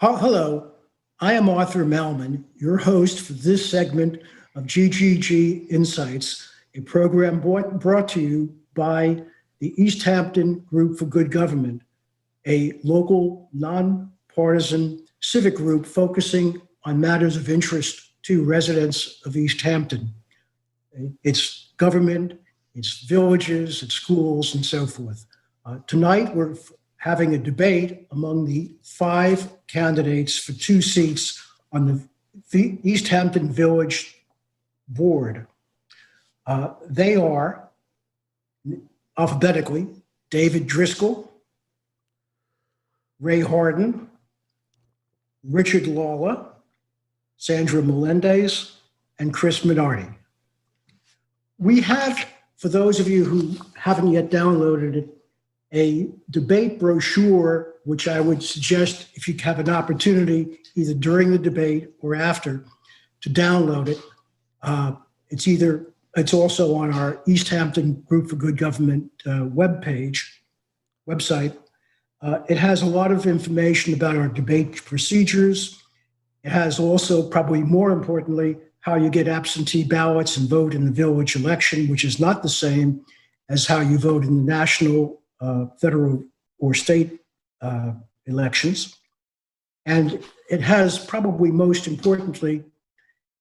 Hello, I am Arthur Malman, your host for this segment of GGG Insights, a program brought to you by the East Hampton Group for Good Government, a local, nonpartisan civic group focusing on matters of interest to residents of East Hampton. It's government, it's villages, it's schools, and so forth. Tonight, we're having a debate among the 5 candidates for 2 seats on the East Hampton Village Board. They are, alphabetically, David Driscoll, Ray Harden, Richard Lawler, Sandra Melendez, and Chris Minardi. We have, for those of you who haven't yet downloaded it, a debate brochure, which I would suggest if you have an opportunity, either during the debate or after, to download it. It's also on our East Hampton Group for Good Government website. It has a lot of information about our debate procedures. It has also, probably more importantly, how you get absentee ballots and vote in the village election, which is not the same as how you vote in the national, federal, or state elections. And it has, probably most importantly,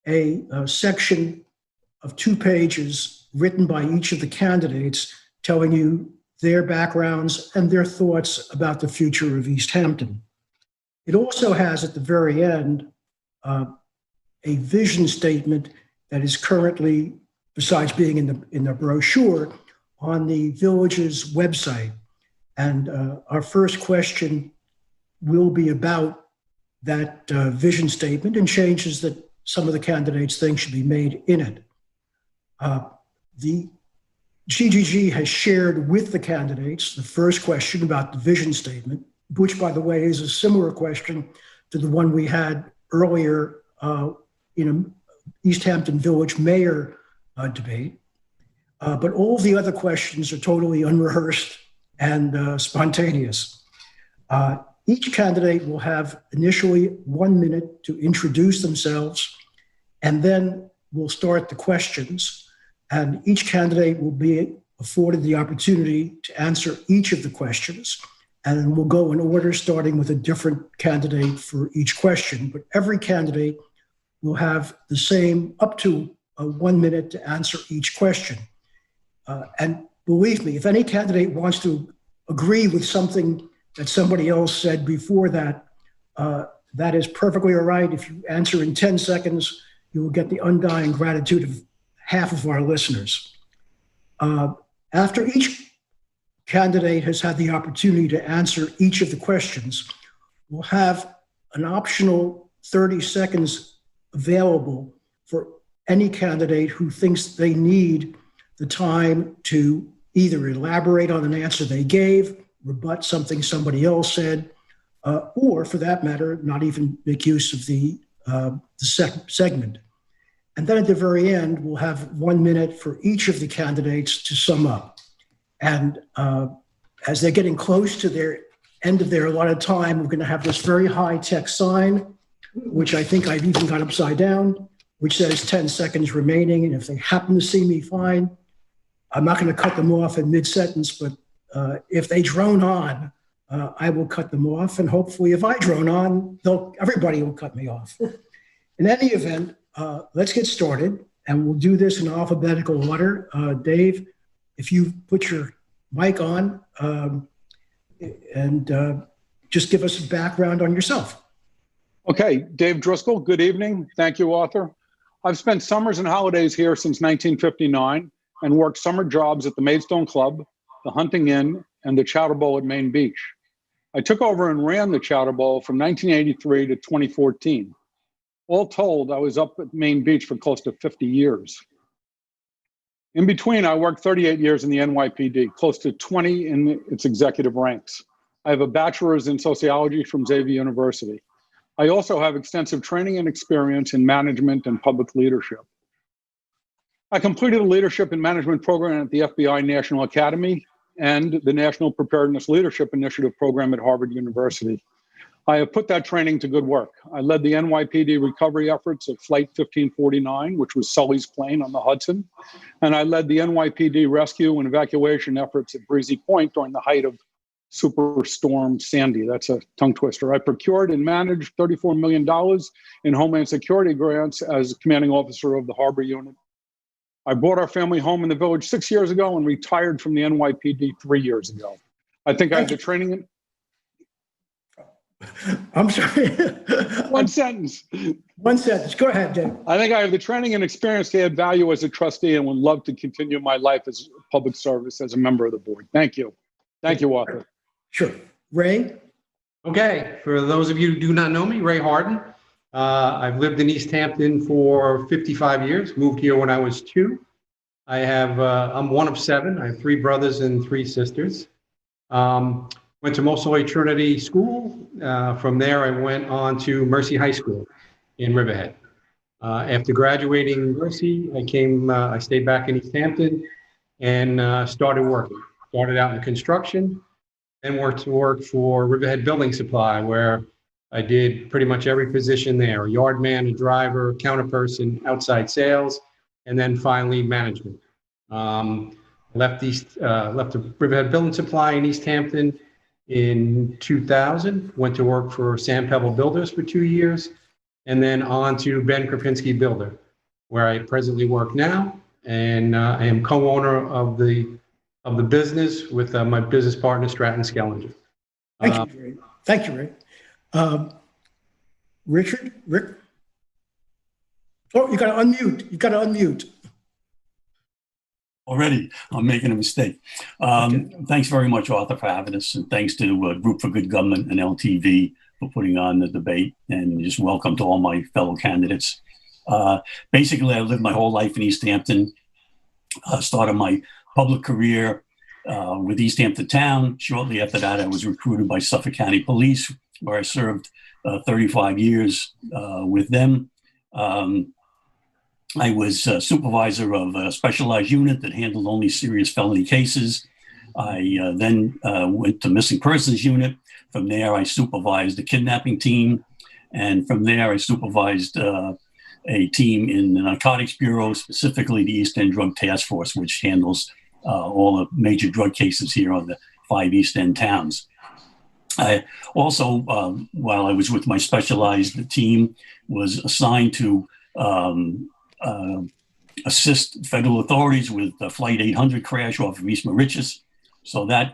a section of 2 pages written by each of the candidates telling you their backgrounds and their thoughts about the future of East Hampton. It also has at the very end a vision statement that is currently, besides being in the brochure, on the village's website. And our first question will be about that vision statement and changes that some of the candidates think should be made in it. The GGG has shared with the candidates the first question about the vision statement, which, by the way, is a similar question to the one we had earlier in an East Hampton Village Mayor debate. But all of the other questions are totally unrehearsed and spontaneous. Each candidate will have initially 1 minute to introduce themselves, and then we'll start the questions. And each candidate will be afforded the opportunity to answer each of the questions. And we'll go in order, starting with a different candidate for each question. But every candidate will have the same, up to 1 minute to answer each question. And believe me, if any candidate wants to agree with something that somebody else said before that, that is perfectly all right. If you answer in 10 seconds, you will get the undying gratitude of half of our listeners. After each candidate has had the opportunity to answer each of the questions, we'll have an optional 30 seconds available for any candidate who thinks they need the time to either elaborate on an answer they gave, rebut something somebody else said, or for that matter, not even make use of the segment. And then at the very end, we'll have 1 minute for each of the candidates to sum up. And as they're getting close to their end of their allotted time, we're going to have this very high-tech sign, which I think I've even got upside down, which says 10 seconds remaining. And if they happen to see me, fine. I'm not going to cut them off in mid-sentence, but if they drone on, I will cut them off. And hopefully if I drone on, everybody will cut me off. In any event, let's get started, and we'll do this in alphabetical order. Dave, if you put your mic on and just give us a background on yourself. Okay, Dave Driscoll, good evening. Thank you, Arthur. I've spent summers and holidays here since 1959 and worked summer jobs at the Maidstone Club, the Hunting Inn, and the Chowder Bowl at Main Beach. I took over and ran the Chowder Bowl from 1983 to 2014. All told, I was up at Main Beach for close to 50 years. In between, I worked 38 years in the NYPD, close to 20 in its executive ranks. I have a bachelor's in sociology from Xavier University. I also have extensive training and experience in management and public leadership. I completed a leadership and management program at the FBI National Academy and the National Preparedness Leadership Initiative program at Harvard University. I have put that training to good work. I led the NYPD recovery efforts at Flight 1549, which was Sully's plane on the Hudson. And I led the NYPD rescue and evacuation efforts at Breezy Point during the height of Superstorm Sandy. That's a tongue twister. I procured and managed $34 million in Homeland Security grants as commanding officer of the Harbor Unit. I brought our family home in the village 6 years ago and retired from the NYPD 3 years ago. I think I have the training. I'm sorry. One sentence. One sentence. Go ahead, Dave. I think I have the training and experience to add value as a trustee and would love to continue my life as public service as a member of the board. Thank you. Thank you, Arthur. Sure. Ray? Okay. For those of you who do not know me, Ray Harden. I've lived in East Hampton for 55 years, moved here when I was 2. I'm one of 7. I have 3 brothers and 3 sisters. Went to Moseley Trinity School. From there, I went on to Mercy High School in Riverhead. After graduating Mercy, I stayed back in East Hampton and started working. Started out in construction, then worked for Riverhead Building Supply, where I did pretty much every position there: a yard man, a driver, counterperson, outside sales, and then finally management. Left the Riverhead Building Supply in East Hampton in 2000, went to work for Sam Pebble Builders for 2 years, and then on to Ben Krapinski Builder, where I presently work now, and I am co-owner of the business with my business partner, Stratton Skellinger. Thank you, Ray. Thank you, Ray. Rick? Oh, you got to unmute. You got to unmute. Already, I'm making a mistake. Thanks very much, Arthur, for having us, and thanks to Group for Good Government and LTV for putting on the debate, and just welcome to all my fellow candidates. Basically, I lived my whole life in East Hampton. Started my public career with East Hampton Town. Shortly after that, I was recruited by Suffolk County Police, where I served 35 years with them. I was supervisor of a specialized unit that handled only serious felony cases. I then went to missing persons unit. From there, I supervised the kidnapping team. And from there, I supervised a team in the Narcotics Bureau, specifically the East End Drug Task Force, which handles all the major drug cases here on the 5 East End towns. I also, while I was with my specialized team, was assigned to assist federal authorities with the Flight 800 crash off of East Mauritius. So that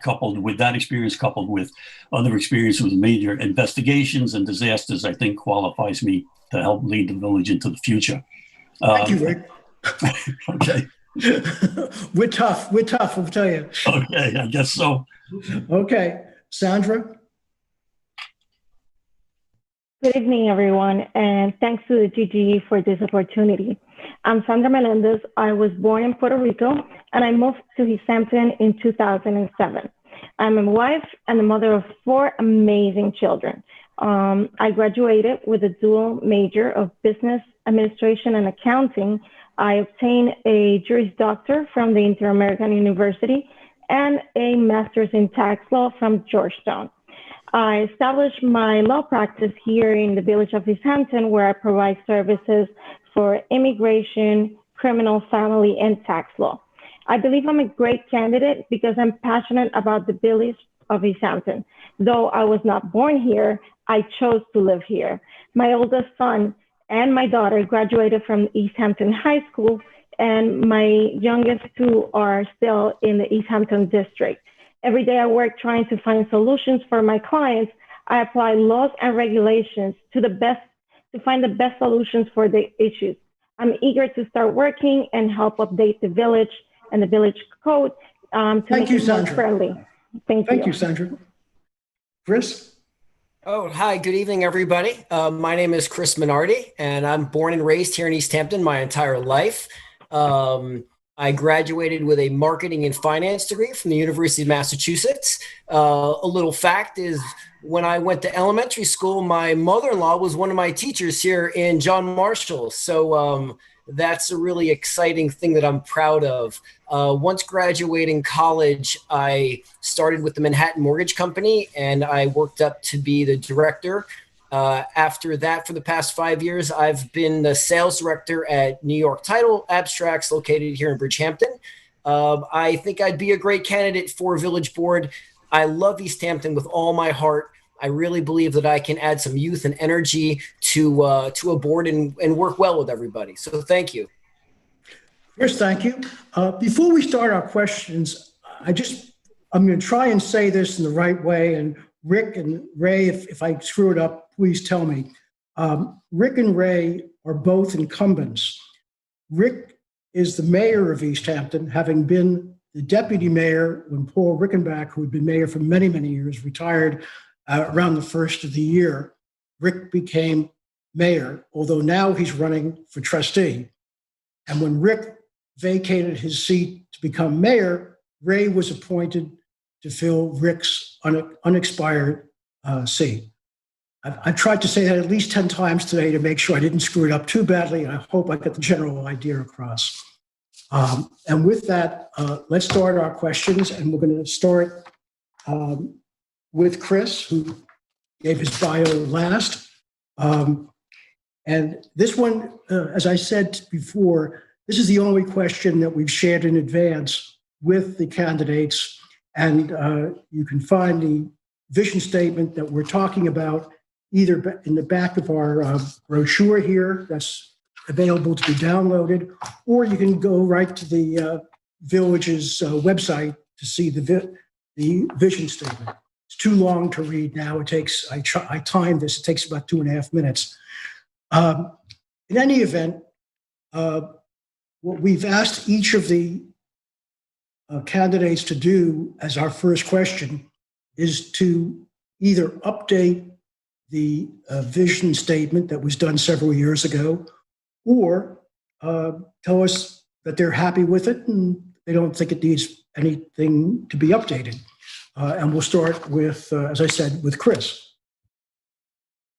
experience coupled with other experience with major investigations and disasters, I think qualifies me to help lead the village into the future. Thank you, Rick. Okay. We're tough, I'll tell you. Okay, I guess so. Okay, Sandra? Good evening, everyone, and thanks to the GGG for this opportunity. I'm Sandra Melendez. I was born in Puerto Rico, and I moved to East Hampton in 2007. I'm a wife and the mother of 4 amazing children. I graduated with a dual major of business administration and accounting. I obtained a Juris Doctor from the Inter-American University and a master's in tax law from Georgetown. I established my law practice here in the village of East Hampton, where I provide services for immigration, criminal, family, and tax law. I believe I'm a great candidate because I'm passionate about the village of East Hampton. Though I was not born here, I chose to live here. My oldest son and my daughter graduated from East Hampton High School, and my youngest 2 are still in the East Hampton district. Every day I work trying to find solutions for my clients. I apply laws and regulations to find the best solutions for the issues. I'm eager to start working and help update the village and the village code to make it more friendly. Thank you, Sandra. Chris? Oh, hi. Good evening, everybody. My name is Chris Minardi, and I'm born and raised here in East Hampton my entire life. I graduated with a marketing and finance degree from the University of Massachusetts. A little fact is, when I went to elementary school, my mother-in-law was one of my teachers here in John Marshall. So that's a really exciting thing that I'm proud of. Once graduating college, I started with the Manhattan Mortgage Company, and I worked up to be the director. After that, for the past 5 years, I've been the sales director at New York Title Abstracts, located here in Bridgehampton. I think I'd be a great candidate for Village Board. I love East Hampton with all my heart. I really believe that I can add some youth and energy to a board and work well with everybody. So thank you. Chris, thank you. Before we start our questions, I'm going to try and say this in the right way. And Rick and Ray, if I screw it up, please tell me. Rick and Ray are both incumbents. Rick is the mayor of East Hampton, having been the deputy mayor when Paul Rickenbach, who had been mayor for many, many years, retired around the first of the year. Rick became mayor, although now he's running for trustee. And when Rick vacated his seat to become mayor, Ray was appointed to fill Rick's unexpired seat. I've tried to say that at least 10 times today to make sure I didn't screw it up too badly, and I hope I got the general idea across. And with that, let's start our questions, and we're going to start with Chris, who gave his bio last. And this one, as I said before, this is the only question that we've shared in advance with the candidates. And you can find the vision statement that we're talking about either in the back of our brochure here that's available to be downloaded, or you can go right to the village's website to see the vision statement. It's too long to read now. I timed this, it takes about 2.5 minutes. In any event, what we've asked each of the candidates to do as our first question is to either update the vision statement that was done several years ago, or tell us that they're happy with it and they don't think it needs anything to be updated. And we'll start with, as I said, with Chris.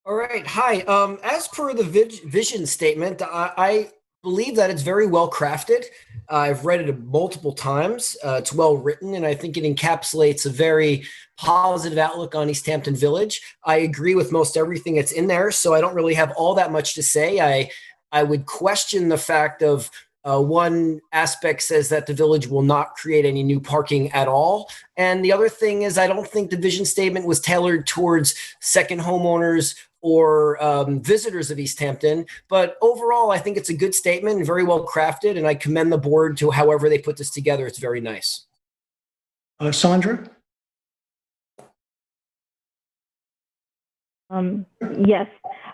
All right. Hi. As per the vision statement, I believe that it's very well crafted. I've read it multiple times. It's well written, and I think it encapsulates a very positive outlook on East Hampton Village. I agree with most everything that's in there, so I don't really have all that much to say. I would question the fact of one aspect says that the village will not create any new parking at all. And the other thing is I don't think the vision statement was tailored towards second homeowners or visitors of East Hampton. But overall, I think it's a good statement and very well crafted. And I commend the board to however they put this together. It's very nice. Sandra? Yes,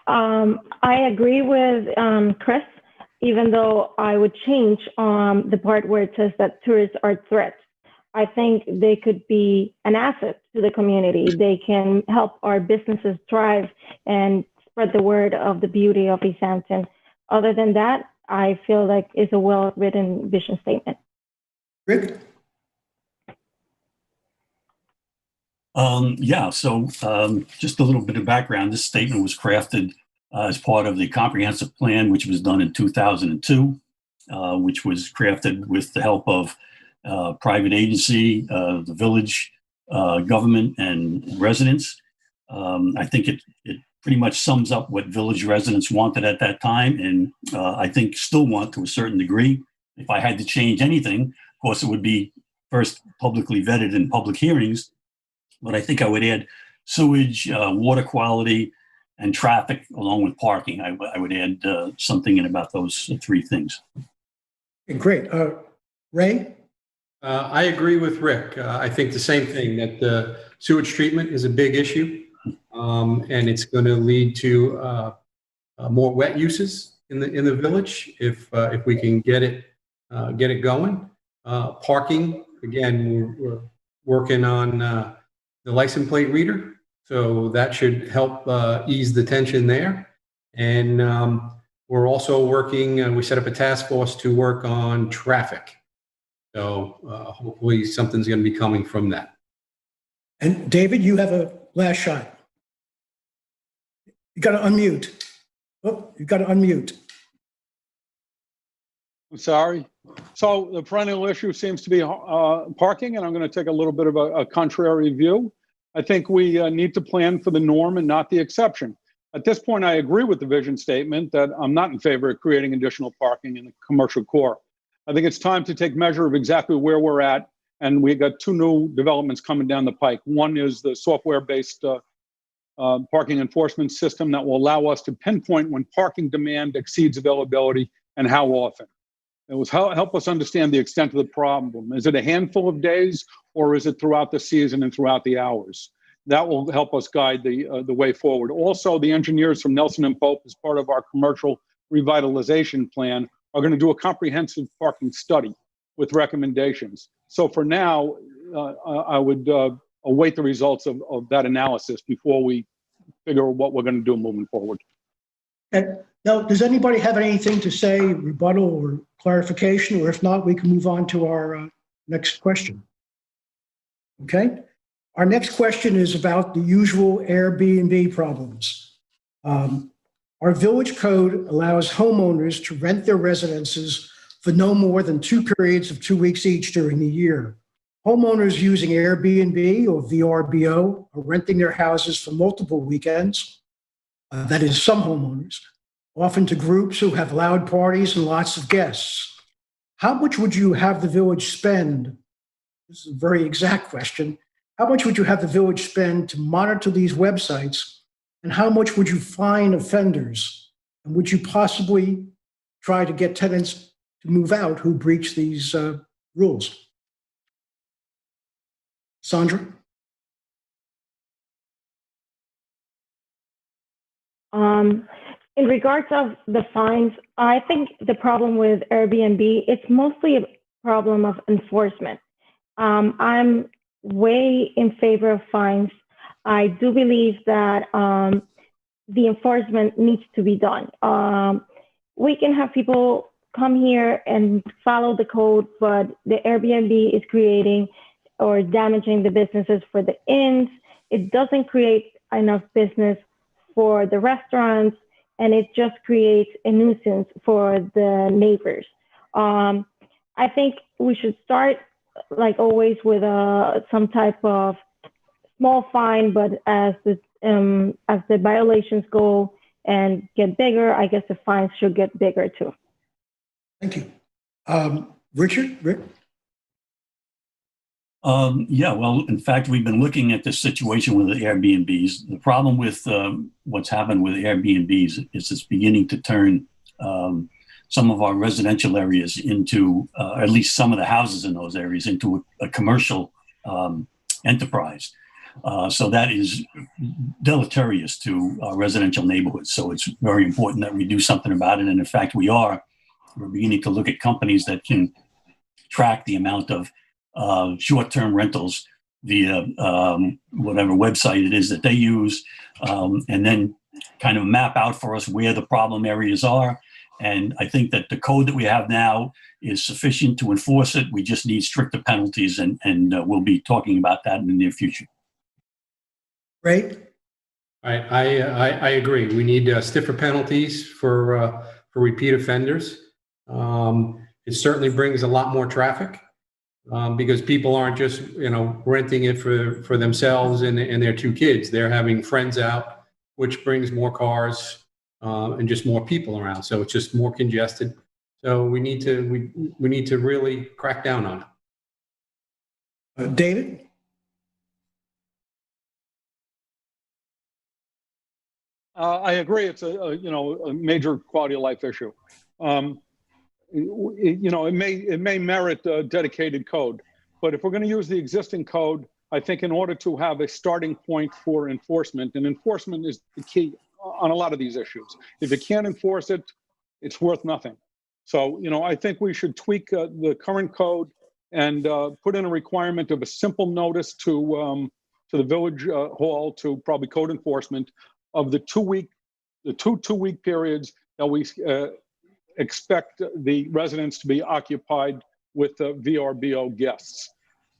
I agree with Chris, even though I would change the part where it says that tourists are threats. I think they could be an asset to the community. They can help our businesses thrive and spread the word of the beauty of East Hampton. Other than that, I feel like it's a well-written vision statement. Rick? Just a little bit of background. This statement was crafted as part of the comprehensive plan, which was done in 2002, which was crafted with the help of private agency, the village, government, and residents. I think it pretty much sums up what village residents wanted at that time, and I think still want to a certain degree. If I had to change anything, of course, it would be first publicly vetted in public hearings, but I think I would add sewage, water quality, and traffic, along with parking. I would add something in about those three things. Great. Ray? I agree with Rick. I think the same thing, that the sewage treatment is a big issue, and it's going to lead to more wet uses in the village if we can get it going. Parking, again, we're working on the license plate reader, so that should help ease the tension there. And we're also working. We set up a task force to work on traffic. So hopefully something's going to be coming from that. And David, you have a last shot. You got to unmute. Oh, you got to unmute. I'm sorry. So the perennial issue seems to be parking, and I'm going to take a little bit of a contrary view. I think we need to plan for the norm and not the exception. At this point, I agree with the vision statement that I'm not in favor of creating additional parking in the commercial core. I think it's time to take measure of exactly where we're at, and we got two new developments coming down the pike. One is the software-based parking enforcement system that will allow us to pinpoint when parking demand exceeds availability and how often. It will help us understand the extent of the problem. Is it a handful of days, or is it throughout the season and throughout the hours? That will help us guide the way forward. Also, the engineers from Nelson and Pope, as part of our commercial revitalization plan, are going to do a comprehensive parking study with recommendations. So for now, I would await the results of that analysis before we figure out what we're going to do moving forward. And now, does anybody have anything to say, rebuttal or clarification? Or if not, we can move on to our next question. Okay. Our next question is about the usual Airbnb problems. Our village code allows homeowners to rent their residences for no more than 2 periods of 2 weeks each during the year. Homeowners using Airbnb or VRBO are renting their houses for multiple weekends. That is, some homeowners, often to groups who have loud parties and lots of guests. How much would you have the village spend? This is a very exact question. How much would you have the village spend to monitor these websites? And how much would you fine offenders? And would you possibly try to get tenants to move out who breach these rules? Sandra? In regards of the fines, I think the problem with Airbnb, it's mostly a problem of enforcement. I'm way in favor of fines. I do believe that the enforcement needs to be done. We can have people come here and follow the code, but the Airbnb is creating or damaging the businesses for the inns. It doesn't create enough business for the restaurants, and it just creates a nuisance for the neighbors. I think we should start, like always, with some type of small fine, but as the violations go and get bigger, I guess the fines should get bigger too. Thank you. Richard? Rick? Yeah, well, in fact, we've been looking at this situation with the Airbnbs. The problem with what's happened with Airbnbs is it's beginning to turn some of our residential areas into, at least some of the houses in those areas, into a commercial enterprise. So that is deleterious to our residential neighborhoods. So it's very important that we do something about it. And in fact, we're beginning to look at companies that can track the amount of short-term rentals via whatever website it is that they use, and then kind of map out for us where the problem areas are. And I think that the code that we have now is sufficient to enforce it. We just need stricter penalties, and we'll be talking about that in the near future. Right? I agree. We need stiffer penalties for repeat offenders. It certainly brings a lot more traffic. Because people aren't just, renting it for themselves and their 2 kids. They're having friends out, which brings more cars and just more people around. So it's just more congested. So we need to really crack down on it. David? I agree. It's a major quality of life issue. It may merit a dedicated code, but if we're going to use the existing code, I think in order to have a starting point for enforcement, and enforcement is the key on a lot of these issues. If you can't enforce it, it's worth nothing. So, I think we should tweak the current code and put in a requirement of a simple notice to the village hall, to probably code enforcement, of the 2-week periods that we expect the residents to be occupied with VRBO guests.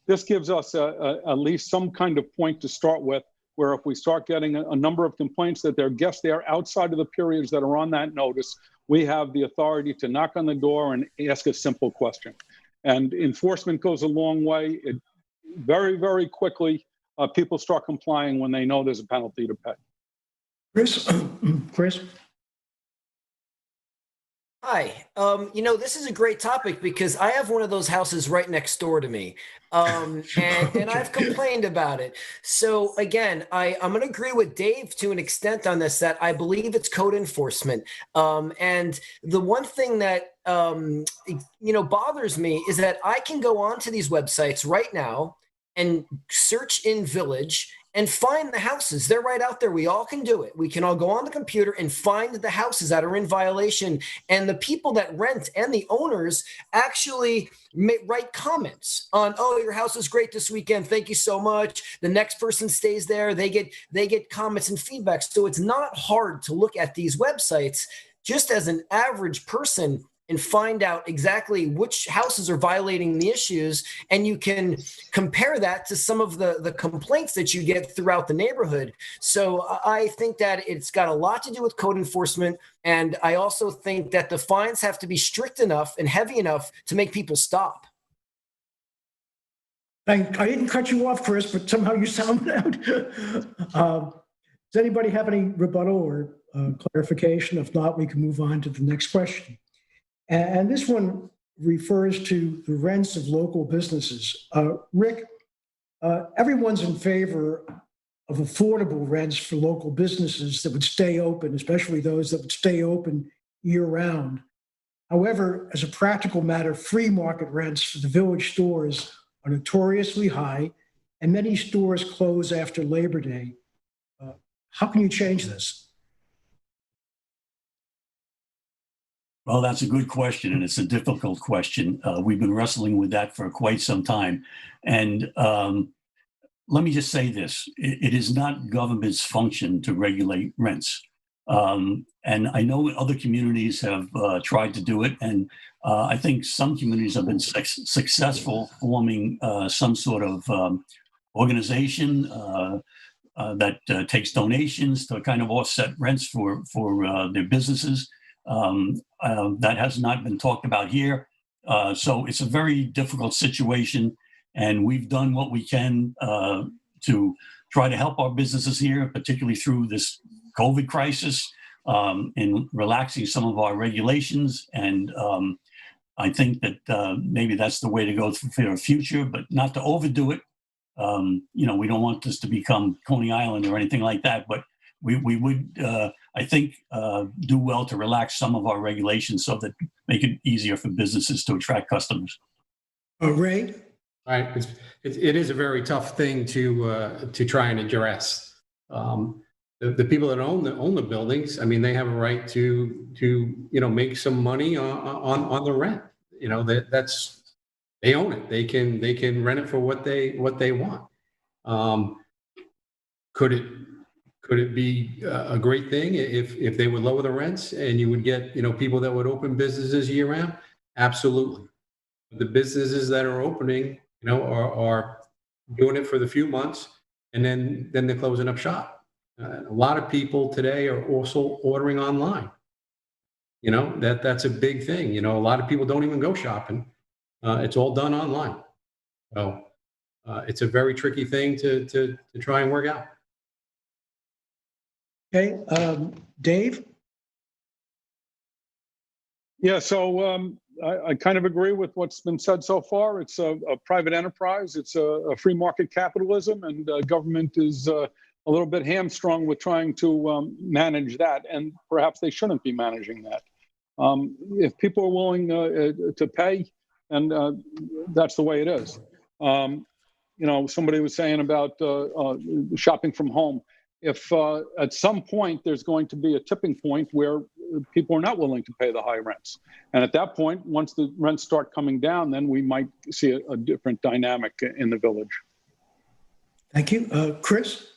This gives us at least some kind of point to start with, where if we start getting a number of complaints that there are guests there outside of the periods that are on that notice, we have the authority to knock on the door and ask a simple question. And enforcement goes a long way. It very, very quickly, people start complying when they know there's a penalty to pay. Chris? Hi. This is a great topic because I have one of those houses right next door to me. And I've complained about it. So again, I'm going to agree with Dave to an extent on this, that I believe it's code enforcement. And the one thing that, bothers me is that I can go onto these websites right now and search in Village and find the houses. They're right out there. We all can do it. We can all go on the computer and find the houses that are in violation. And the people that rent and the owners actually write comments on, oh, your house is great this weekend. Thank you so much. The next person stays there. They get comments and feedback. So it's not hard to look at these websites just as an average person and find out exactly which houses are violating the issues. And you can compare that to some of the complaints that you get throughout the neighborhood. So I think that it's got a lot to do with code enforcement. And I also think that the fines have to be strict enough and heavy enough to make people stop. I didn't cut you off, Chris, but somehow you sounded out. Does anybody have any rebuttal or clarification? If not, we can move on to the next question. And this one refers to the rents of local businesses. Rick, everyone's in favor of affordable rents for local businesses that would stay open, especially those that would stay open year-round. However, as a practical matter, free market rents for the village stores are notoriously high, and many stores close after Labor Day. How can you change this? Well, that's a good question, and it's a difficult question. We've been wrestling with that for quite some time. And let me just say this. It is not government's function to regulate rents. And I know other communities have tried to do it, and I think some communities have been successful forming some sort of organization that takes donations to kind of offset rents for their businesses. That has not been talked about here. So it's a very difficult situation, and we've done what we can to try to help our businesses here, particularly through this COVID crisis, in relaxing some of our regulations. And I think that maybe that's the way to go for the future, but not to overdo it. We don't want this to become Coney Island or anything like that, but we would, I think, do well to relax some of our regulations so that make it easier for businesses to attract customers. Ray? All right. It is a very tough thing to try and address. The people that own the buildings, I mean, they have a right to make some money on the rent. They own it. They can rent it for what they want. Could it be a great thing if they would lower the rents and you would get people that would open businesses year round? Absolutely. The businesses that are opening are doing it for the few months and then they're closing up shop. A lot of people today are also ordering online. That's a big thing. A lot of people don't even go shopping. It's all done online. So it's a very tricky thing to try and work out. Okay, Dave? Yeah, so I kind of agree with what's been said so far. It's a private enterprise. It's a free market capitalism, and government is a little bit hamstrung with trying to manage that, and perhaps they shouldn't be managing that. If people are willing to pay, and that's the way it is. Somebody was saying about shopping from home. If at some point there's going to be a tipping point where people are not willing to pay the high rents. And at that point, once the rents start coming down, then we might see a different dynamic in the village. Thank you. Chris?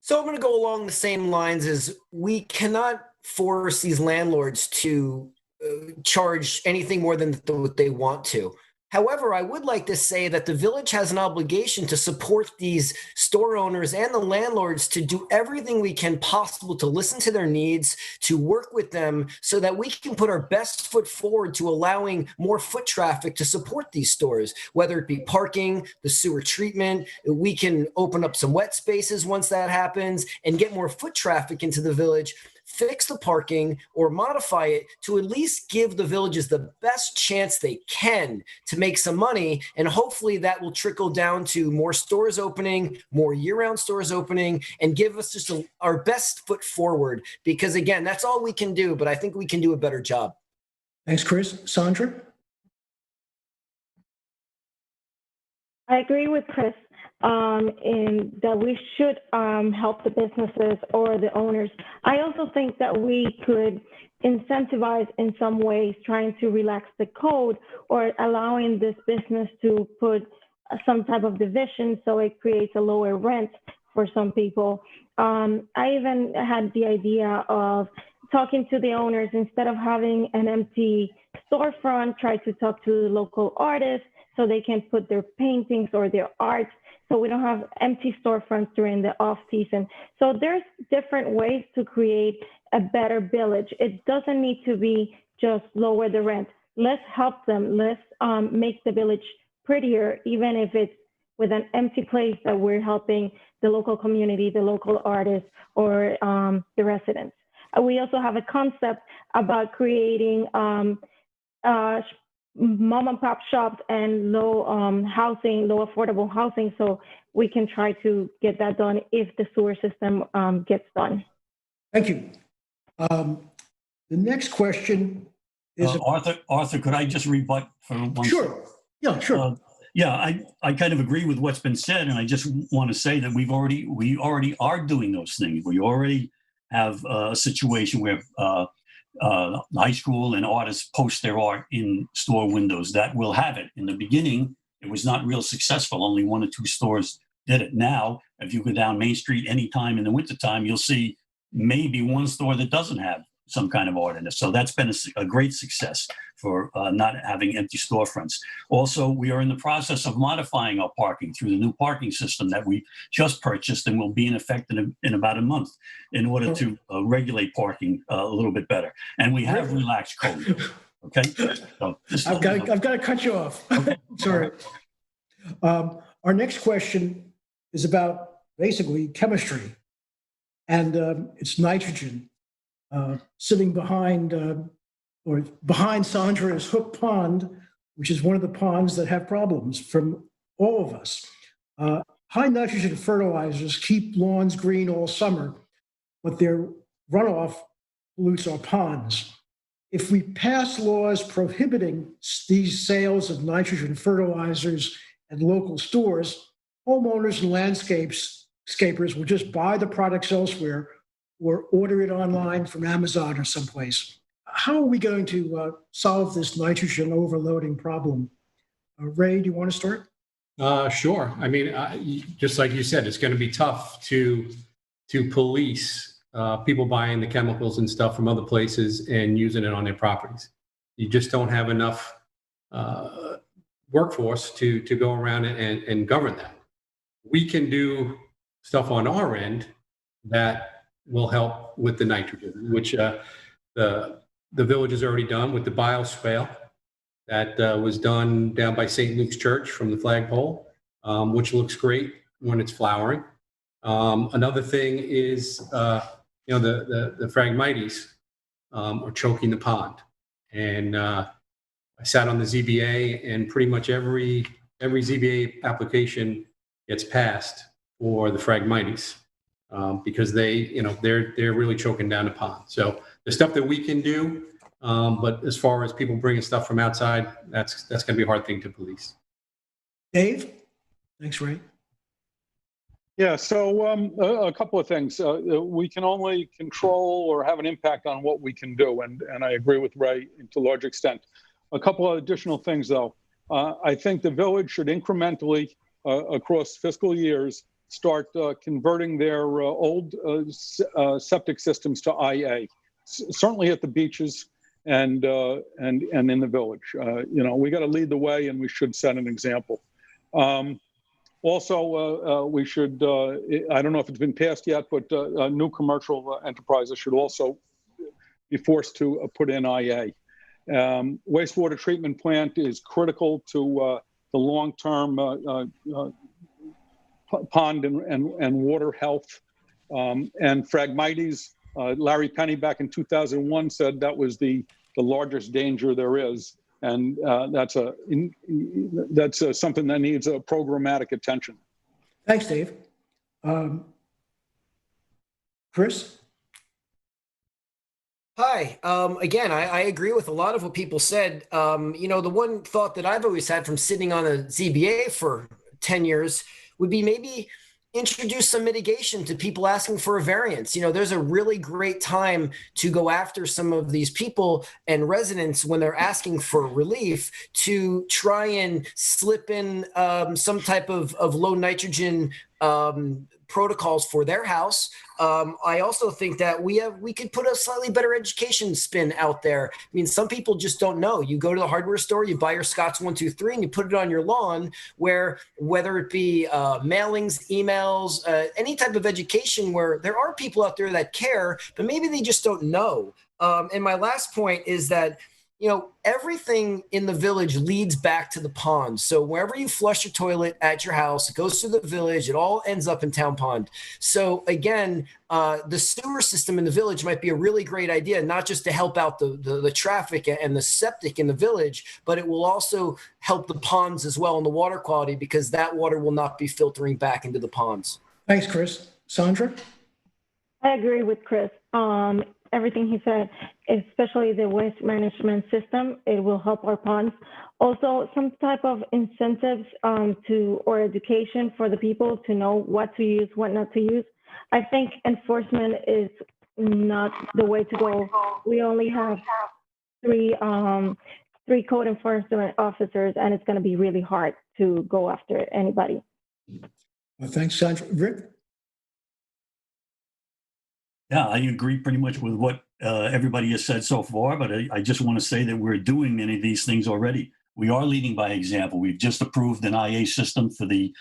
So I'm going to go along the same lines as we cannot force these landlords to charge anything more than what they want to. However, I would like to say that the village has an obligation to support these store owners and the landlords to do everything we can possible to listen to their needs, to work with them so that we can put our best foot forward to allowing more foot traffic to support these stores, whether it be parking, the sewer treatment. We can open up some wet spaces once that happens and get more foot traffic into the village. Fix the parking or modify it to at least give the villages the best chance they can to make some money. And hopefully that will trickle down to more stores opening, more year-round stores opening, and give us just our best foot forward. Because again, that's all we can do, but I think we can do a better job. Thanks, Chris. Sandra? I agree with Chris in that we should help the businesses or the owners. I also think that we could incentivize in some ways, trying to relax the code or allowing this business to put some type of division so it creates a lower rent for some people. I even had the idea of talking to the owners instead of having an empty storefront, try to talk to the local artists so they can put their paintings or their art, so we don't have empty storefronts during the off season. So there's different ways to create a better village. It doesn't need to be just lower the rent. Let's help them. Let's make the village prettier, even if it's with an empty place that we're helping the local community, the local artists, or the residents. We also have a concept about creating mom and pop shops and low affordable housing, so we can try to get that done if the sewer system gets done. Thank you. The next question is Arthur, could I just rebut for one? Sure. Yeah, sure. I kind of agree with what's been said, and I just want to say that we already are doing those things. We already have a situation where high school and artists post their art in store windows. That will have it. In the beginning, it was not real successful. Only 1 or 2 stores did it. Now, if you go down Main Street anytime in the wintertime, you'll see maybe 1 store that doesn't have some kind of art in it. So that's been a great success for not having empty storefronts. Also, we are in the process of modifying our parking through the new parking system that we just purchased and will be in effect in about a month in order to regulate parking a little bit better. And we have relaxed code. Okay. So I've got to cut you off. Okay. Sorry. Our next question is about basically chemistry, and it's nitrogen. Sitting behind Sandra is Hook Pond, which is one of the ponds that have problems from all of us. High nitrogen fertilizers keep lawns green all summer, but their runoff pollutes our ponds. If we pass laws prohibiting these sales of nitrogen fertilizers at local stores, homeowners and landscapers will just buy the products elsewhere or order it online from Amazon or someplace. How are we going to solve this nitrogen overloading problem? Ray, do you want to start? Sure. I mean, just like you said, it's going to be tough to police people buying the chemicals and stuff from other places and using it on their properties. You just don't have enough workforce to go around and govern that. We can do stuff on our end that will help with the nitrogen, which the village has already done with the bioswale that was done down by St. Luke's Church from the flagpole, which looks great when it's flowering. Another thing is, the Phragmites are choking the pond. And I sat on the ZBA, and pretty much every ZBA application gets passed for the Phragmites. Because they're really choking down the pond. So the stuff that we can do, but as far as people bringing stuff from outside, that's going to be a hard thing to police. Dave? Thanks, Ray. Yeah, so a couple of things. We can only control or have an impact on what we can do, and I agree with Ray to a large extent. A couple of additional things, though. I think the village should incrementally, across fiscal years, start converting their old septic systems to IA. Certainly at the beaches, and in the village. You know, we got to lead the way, and we should set an example. Also, we should, I don't know if it's been passed yet, but new commercial enterprises should also be forced to put in IA. Wastewater treatment plant is critical to the long-term pond and water health. And Phragmites, Larry Penny back in 2001 said that was the largest danger there is. And that's something that needs a programmatic attention. Thanks, Dave. Chris? Hi. Again, I agree with a lot of what people said. You know, the one thought that I've always had from sitting on a ZBA for 10 years would be maybe introduce some mitigation to people asking for a variance. You know, there's a really great time to go after some of these people and residents when they're asking for relief to try and slip in some type of low nitrogen protocols for their house. I also think that we could put a slightly better education spin out there. I mean, some people just don't know. You go to the hardware store, you buy your Scotts 1, 2, 3, and you put it on your lawn, where whether it be mailings, emails, any type of education, where there are people out there that care, but maybe they just don't know. And my last point is that, you know, everything in the village leads back to the pond. So wherever you flush your toilet at your house, it goes through the village. It all ends up in town pond. So again, the sewer system in the village might be a really great idea, not just to help out the traffic and the septic in the village, but it will also help the ponds as well and the water quality, because that water will not be filtering back into the ponds. Thanks, Chris. Sandra? I agree with Chris. Everything he said, especially the waste management system, it will help our ponds. Also, some type of incentives or education for the people to know what to use, what not to use. I think enforcement is not the way to go. We only have three code enforcement officers, and it's going to be really hard to go after anybody. Well, thanks, Sandra. Rick? Yeah, I agree pretty much with what everybody has said so far, but I just want to say that we're doing many of these things already. We are leading by example. We've just approved an IA system for the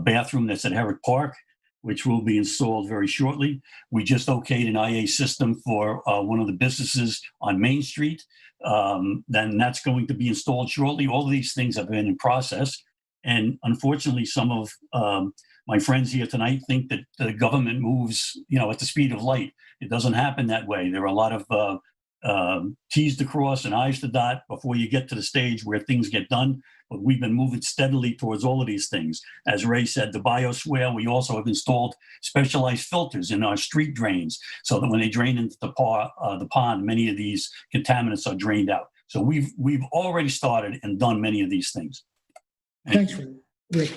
bathroom that's at Herrick Park, which will be installed very shortly. We just okayed an IA system for one of the businesses on Main Street. Then that's going to be installed shortly. All of these things have been in process. And unfortunately, some of my friends here tonight think that the government moves, you know, at the speed of light. It doesn't happen that way. There are a lot of T's to cross and I's to dot before you get to the stage where things get done. But we've been moving steadily towards all of these things. As Ray said, the bioswale, we also have installed specialized filters in our street drains so that when they drain into the pond, many of these contaminants are drained out. So we've already started and done many of these things. Thanks, Rick.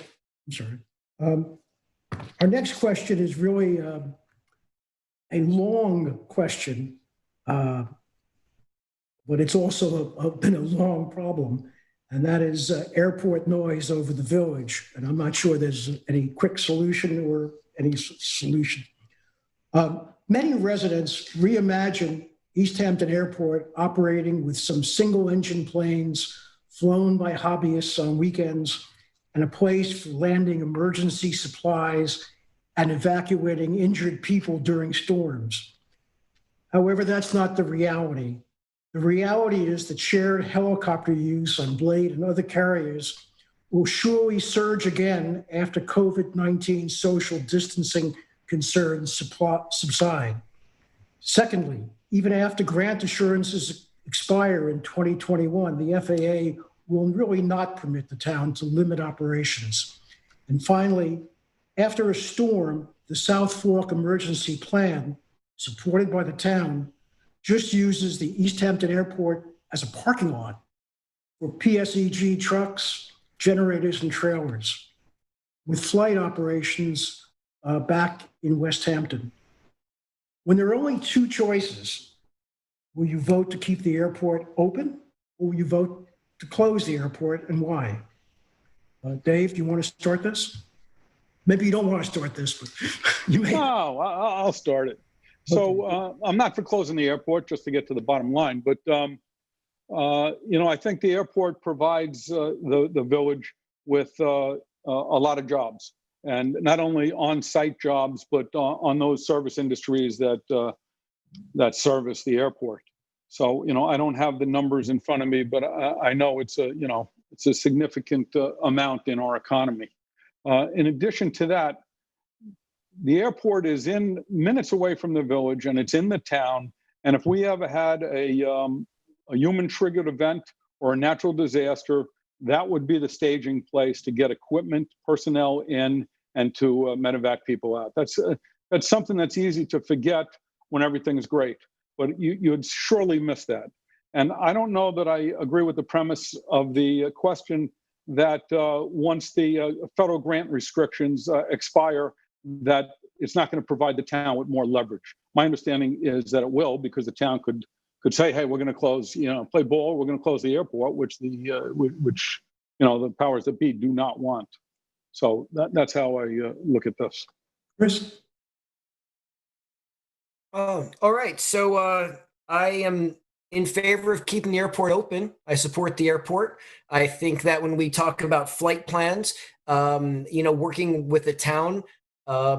I'm sorry. Our next question is really a long question, but it's also been a long problem, and that is airport noise over the village. And I'm not sure there's any quick solution or any solution. Many residents reimagine East Hampton Airport operating with some single-engine planes flown by hobbyists on weekends, and a place for landing emergency supplies and evacuating injured people during storms. However, that's not the reality. The reality is that shared helicopter use on Blade and other carriers will surely surge again after COVID-19 social distancing concerns subside. Secondly, even after grant assurances expire in 2021, the FAA will really not permit the town to limit operations. And finally, after a storm, the South Fork Emergency Plan, supported by the town, just uses the East Hampton Airport as a parking lot for PSEG trucks, generators, and trailers, with flight operations back in West Hampton. When there are only two choices, will you vote to keep the airport open, or will you vote to close the airport, and why? Dave, do you want to start this? Maybe you don't want to start this, but you may. No, I'll start it. So I'm not for closing the airport, just to get to the bottom line, but I think the airport provides the village with a lot of jobs, and not only on-site jobs, but on those service industries that service the airport. So, I don't have the numbers in front of me, but I know it's a significant amount in our economy. In addition to that, the airport is in minutes away from the village, and it's in the town. And if we ever had a human triggered event or a natural disaster, that would be the staging place to get equipment, personnel in, and to medevac people out. That's something that's easy to forget when everything's great, but you'd surely miss that. And I don't know that I agree with the premise of the question that once the federal grant restrictions expire, that it's not going to provide the town with more leverage. My understanding is that it will, because the town could say, hey, we're going to close, play ball, we're going to close the airport, which the powers that be do not want. So that's how I look at this. Chris? All right. So I am in favor of keeping the airport open. I support the airport. I think that when we talk about flight plans, working with the town,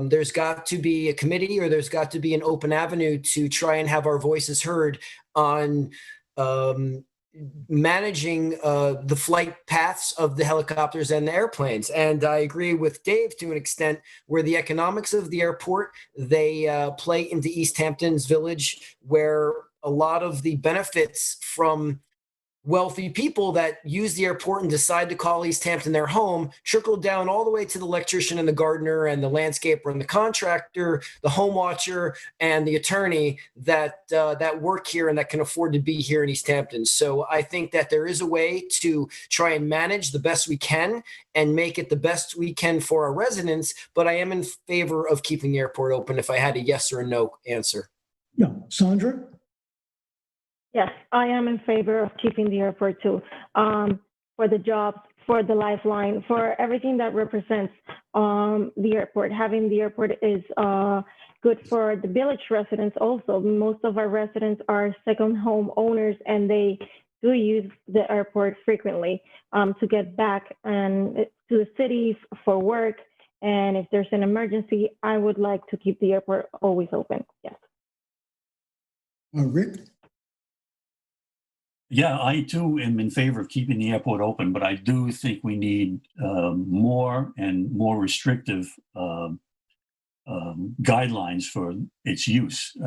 there's got to be a committee, or there's got to be an open avenue to try and have our voices heard on managing the flight paths of the helicopters and the airplanes. And I agree with Dave to an extent where the economics of the airport, they play into East Hampton's village, where a lot of the benefits from wealthy people that use the airport and decide to call East Hampton their home trickle down all the way to the electrician and the gardener and the landscaper and the contractor, the home watcher, and the attorney that work here and that can afford to be here in East Hampton. So I think that there is a way to try and manage the best we can and make it the best we can for our residents. But I am in favor of keeping the airport open if I had a yes or a no answer. Yeah. Sandra? Yes, I am in favor of keeping the airport too, for the jobs, for the lifeline, for everything that represents the airport. Having the airport is good for the village residents also. Most of our residents are second home owners, and they do use the airport frequently to get back and to the city for work. And if there's an emergency, I would like to keep the airport always open. Yes. Rick? Yeah, I too am in favor of keeping the airport open, but I do think we need more and more restrictive guidelines for its use.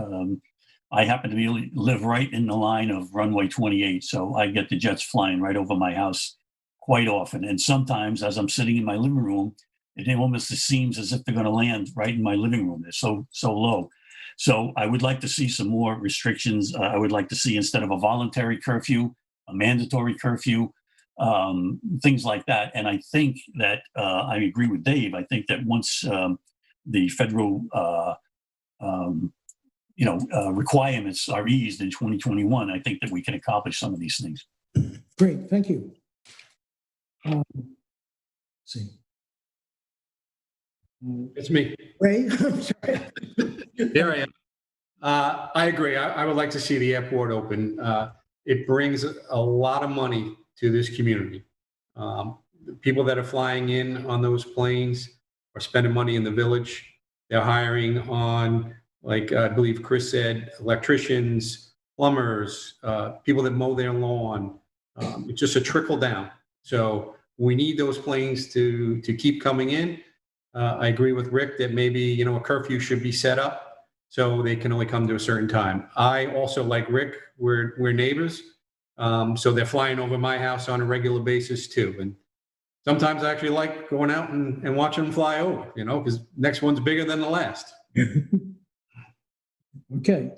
I happen to live right in the line of runway 28, so I get the jets flying right over my house quite often. And sometimes, as I'm sitting in my living room, it almost seems as if they're going to land right in my living room. They're so low. So I would like to see some more restrictions. I would like to see, instead of a voluntary curfew, a mandatory curfew, things like that. And I think that I agree with Dave. I think that once the federal requirements are eased in 2021, I think that we can accomplish some of these things. Great, thank you. Let's see. It's me. Ray? There I am. I agree. I would like to see the airport open. It brings a lot of money to this community. The people that are flying in on those planes are spending money in the village. They're hiring on, like I believe Chris said, electricians, plumbers, people that mow their lawn. It's just a trickle down. So we need those planes to keep coming in. I agree with Rick that maybe, a curfew should be set up so they can only come to a certain time. I also, like Rick, we're neighbors. So they're flying over my house on a regular basis too. And sometimes I actually like going out and watching them fly over, because next one's bigger than the last. Okay.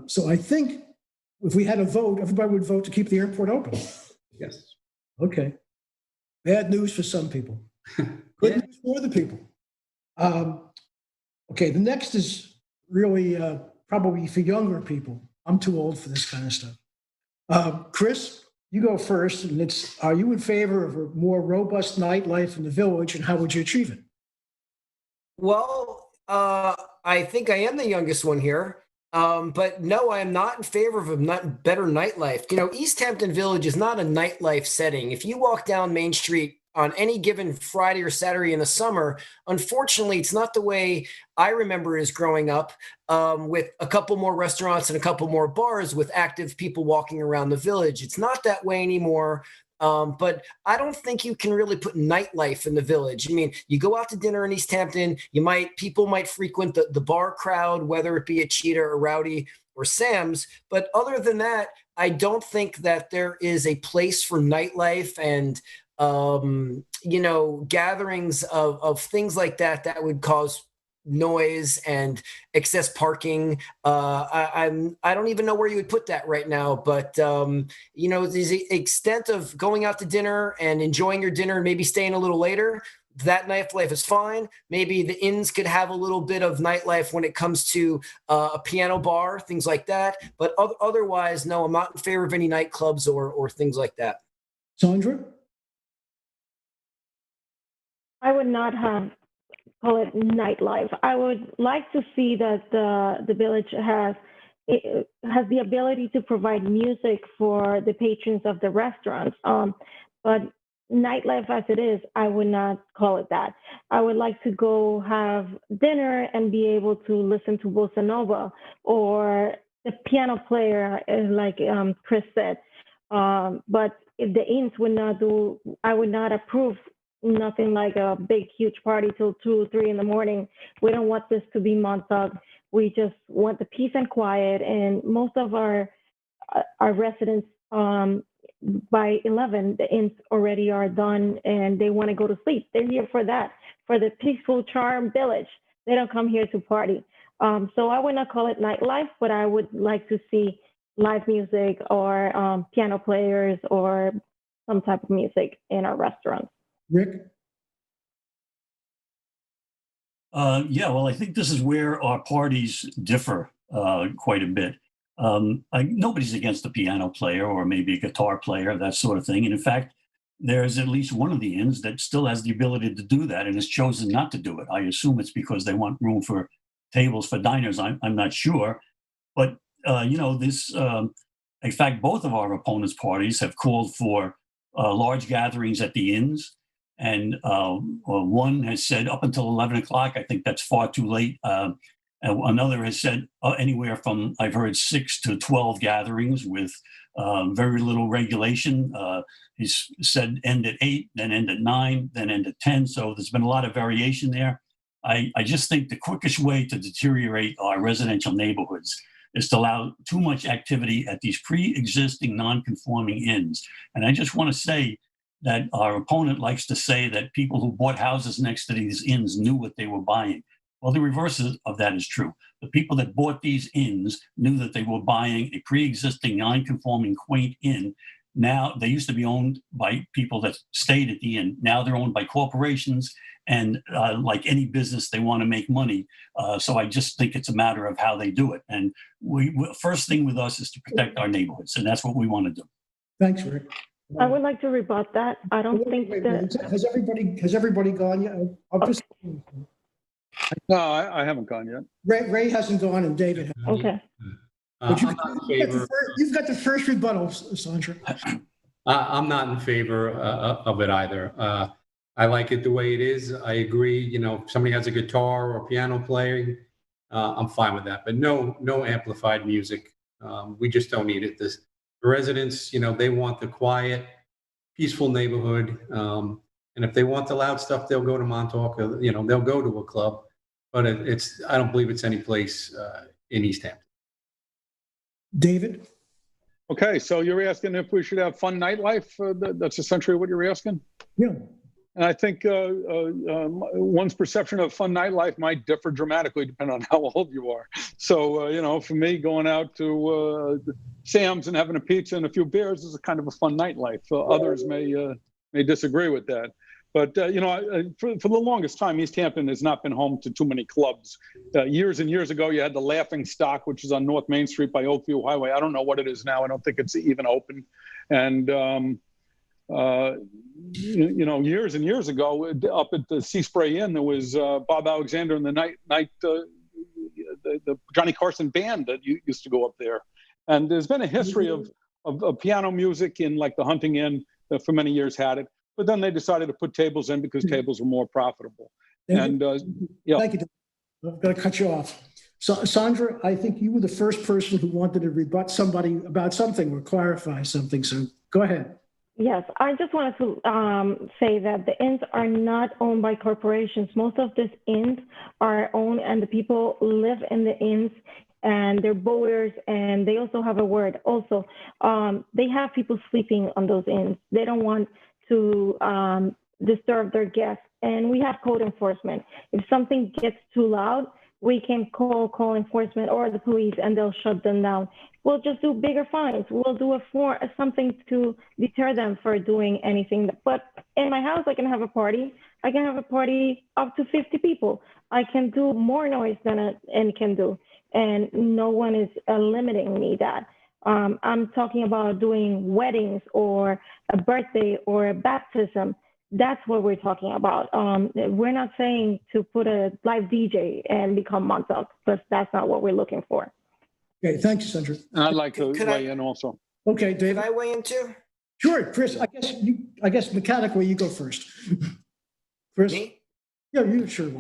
So I think if we had a vote, everybody would vote to keep the airport open. Yes. Okay. Bad news for some people. Good news for other people. Okay, the next is really probably for younger people. I'm too old for this kind of stuff. Chris, you go first, and are you in favor of a more robust nightlife in the village, and how would you achieve it? Well, I think I am the youngest one here. But no, I am not in favor of a better nightlife. East Hampton Village is not a nightlife setting. If you walk down Main Street on any given Friday or Saturday in the summer, unfortunately, it's not the way I remember as growing up, with a couple more restaurants and a couple more bars with active people walking around the village. It's not that way anymore. But I don't think you can really put nightlife in the village. I mean, you go out to dinner in East Hampton, people might frequent the bar crowd, whether it be a Cheetah or Rowdy or Sam's. But other than that, I don't think that there is a place for nightlife and gatherings of things like that would cause noise and excess parking. I don't even know where you would put that right now, but the extent of going out to dinner and enjoying your dinner and maybe staying a little later, that nightlife is fine. Maybe the inns could have a little bit of nightlife when it comes to a piano bar, things like that. But otherwise, no, I'm not in favor of any nightclubs or things like that. Sandra? I would not call it nightlife. I would like to see that the village has the ability to provide music for the patrons of the restaurants. But nightlife as it is, I would not call it that. I would like to go have dinner and be able to listen to bossa nova or the piano player, like Chris said. But if the inns would not do, I would not approve nothing like a big, huge party till 2 or 3 in the morning. We don't want this to be Montauk. We just want the peace and quiet. And most of our residents, by 11, the inns already are done and they want to go to sleep. They're here for that, for the peaceful charm village. They don't come here to party. So I would not call it nightlife, but I would like to see live music or piano players or some type of music in our restaurants. Rick? Yeah, well, I think this is where our parties differ quite a bit. Nobody's against the piano player or maybe a guitar player, that sort of thing. And in fact, there's at least one of the inns that still has the ability to do that and has chosen not to do it. I assume it's because they want room for tables for diners. I'm not sure. But, in fact, both of our opponents' parties have called for large gatherings at the inns. And one has said up until 11 o'clock, I think that's far too late. Another has said anywhere from, I've heard, 6 to 12 gatherings with very little regulation. He's said end at 8, then end at 9, then end at 10. So there's been a lot of variation there. I just think the quickest way to deteriorate our residential neighborhoods is to allow too much activity at these pre-existing non-conforming inns. And I just want to say that our opponent likes to say that people who bought houses next to these inns knew what they were buying. Well, the reverse of that is true. The people that bought these inns knew that they were buying a pre-existing non-conforming quaint inn. Now, they used to be owned by people that stayed at the inn. Now they're owned by corporations, and like any business, they want to make money. So I just think it's a matter of how they do it. And first thing with us is to protect our neighborhoods, and that's what we want to do. Thanks, Rick. I would like to rebut that. I don't think that. Has everybody gone yet? I'll just. No, I haven't gone yet. Ray hasn't gone, and David hasn't. Okay. But you've got the first rebuttal, Sandra. I'm not in favor of it either. I like it the way it is. I agree. If somebody has a guitar or piano playing, I'm fine with that. But no amplified music. We just don't need it. The residents, they want the quiet, peaceful neighborhood. And if they want the loud stuff, they'll go to Montauk. Or, they'll go to a club. But I don't believe it's any place in East Hampton. David? Okay, so you're asking if we should have fun nightlife? That's essentially what you're asking? Yeah. And I think one's perception of fun nightlife might differ dramatically depending on how old you are. So, for me, going out to Sam's and having a pizza and a few beers is a kind of a fun nightlife. Others may disagree with that. But, for the longest time, East Hampton has not been home to too many clubs. Years and years ago, you had the Laughing Stock, which is on North Main Street by Oakview Highway. I don't know what it is now. I don't think it's even open. And, years and years ago, up at the Sea Spray Inn, there was Bob Alexander and the the Johnny Carson band that used to go up there. And there's been a history of piano music in like the Hunting Inn that for many years had it, but then they decided to put tables in because tables were more profitable. And yeah. Thank you. I'm going to cut you off. So, Sandra, I think you were the first person who wanted to rebut somebody about something or clarify something. So go ahead. Yes, I just wanted to say that the inns are not owned by corporations. Most of these inns are owned, and the people live in the inns, and they're boaters, and they also have a word. Also, they have people sleeping on those inns. They don't want to disturb their guests, and we have code enforcement. If something gets too loud, we can call enforcement or the police, and they'll shut them down. We'll just do bigger fines. We'll do something to deter them for doing anything. But in my house, I can have a party. I can have a party up to 50 people. I can do more noise than an inn can do, and no one is limiting me that. I'm talking about doing weddings or a birthday or a baptism. That's what we're talking about. We're not saying to put a live DJ and become Montauk, because that's not what we're looking for. Okay, thanks, Sandra. And I'd like to weigh in also. Okay, Dave. Can I weigh in too? Sure, Chris. I guess mechanically you go first. Chris. Me? Yeah, you sure.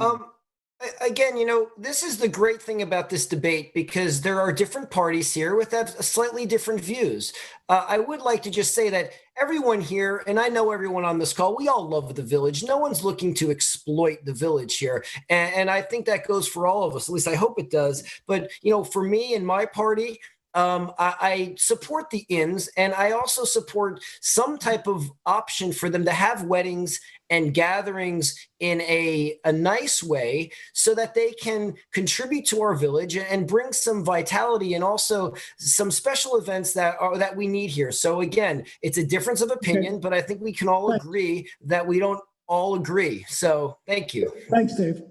Again, this is the great thing about this debate, because there are different parties here with slightly different views. I would like to just say that everyone here, and I know everyone on this call, we all love the Village. No one's looking to exploit the Village here. And I think that goes for all of us. At least I hope it does. But, for me and my party, I support the inns, and I also support some type of option for them to have weddings and gatherings in a nice way, so that they can contribute to our village and bring some vitality and also some special events that we need here. So again, it's a difference of opinion, but I think we can all agree that we don't all agree. So thank you. Thanks, Dave.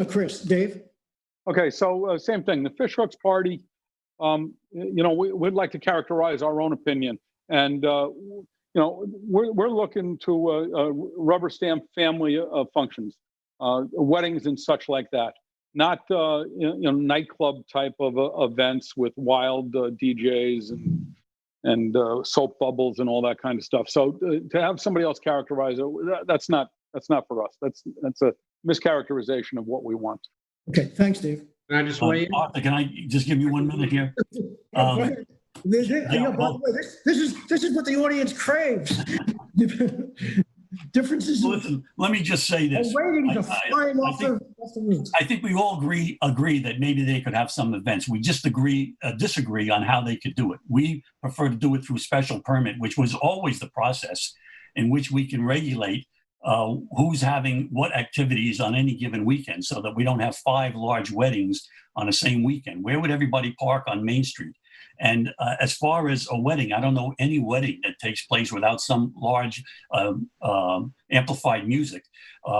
Chris. Dave? Okay, so same thing. The Fishhooks party, we'd like to characterize our own opinion. And we're looking to rubber stamp family functions, weddings and such like that. Not nightclub type of events with wild DJs and soap bubbles and all that kind of stuff. So to have somebody else characterize it, that's not for us. That's a mischaracterization of what we want. Okay, thanks, Dave. Can I just weigh in? Arthur, can I just give you 1 minute here? By the way, this is what the audience craves. Differences. Listen, let me just say this. I think we all agree that maybe they could have some events. We just disagree on how they could do it. We prefer to do it through special permit, which was always the process in which we can regulate who's having what activities on any given weekend, so that we don't have 5 large weddings on the same weekend. Where would everybody park on Main Street? And as far as a wedding, I don't know any wedding that takes place without some large amplified music,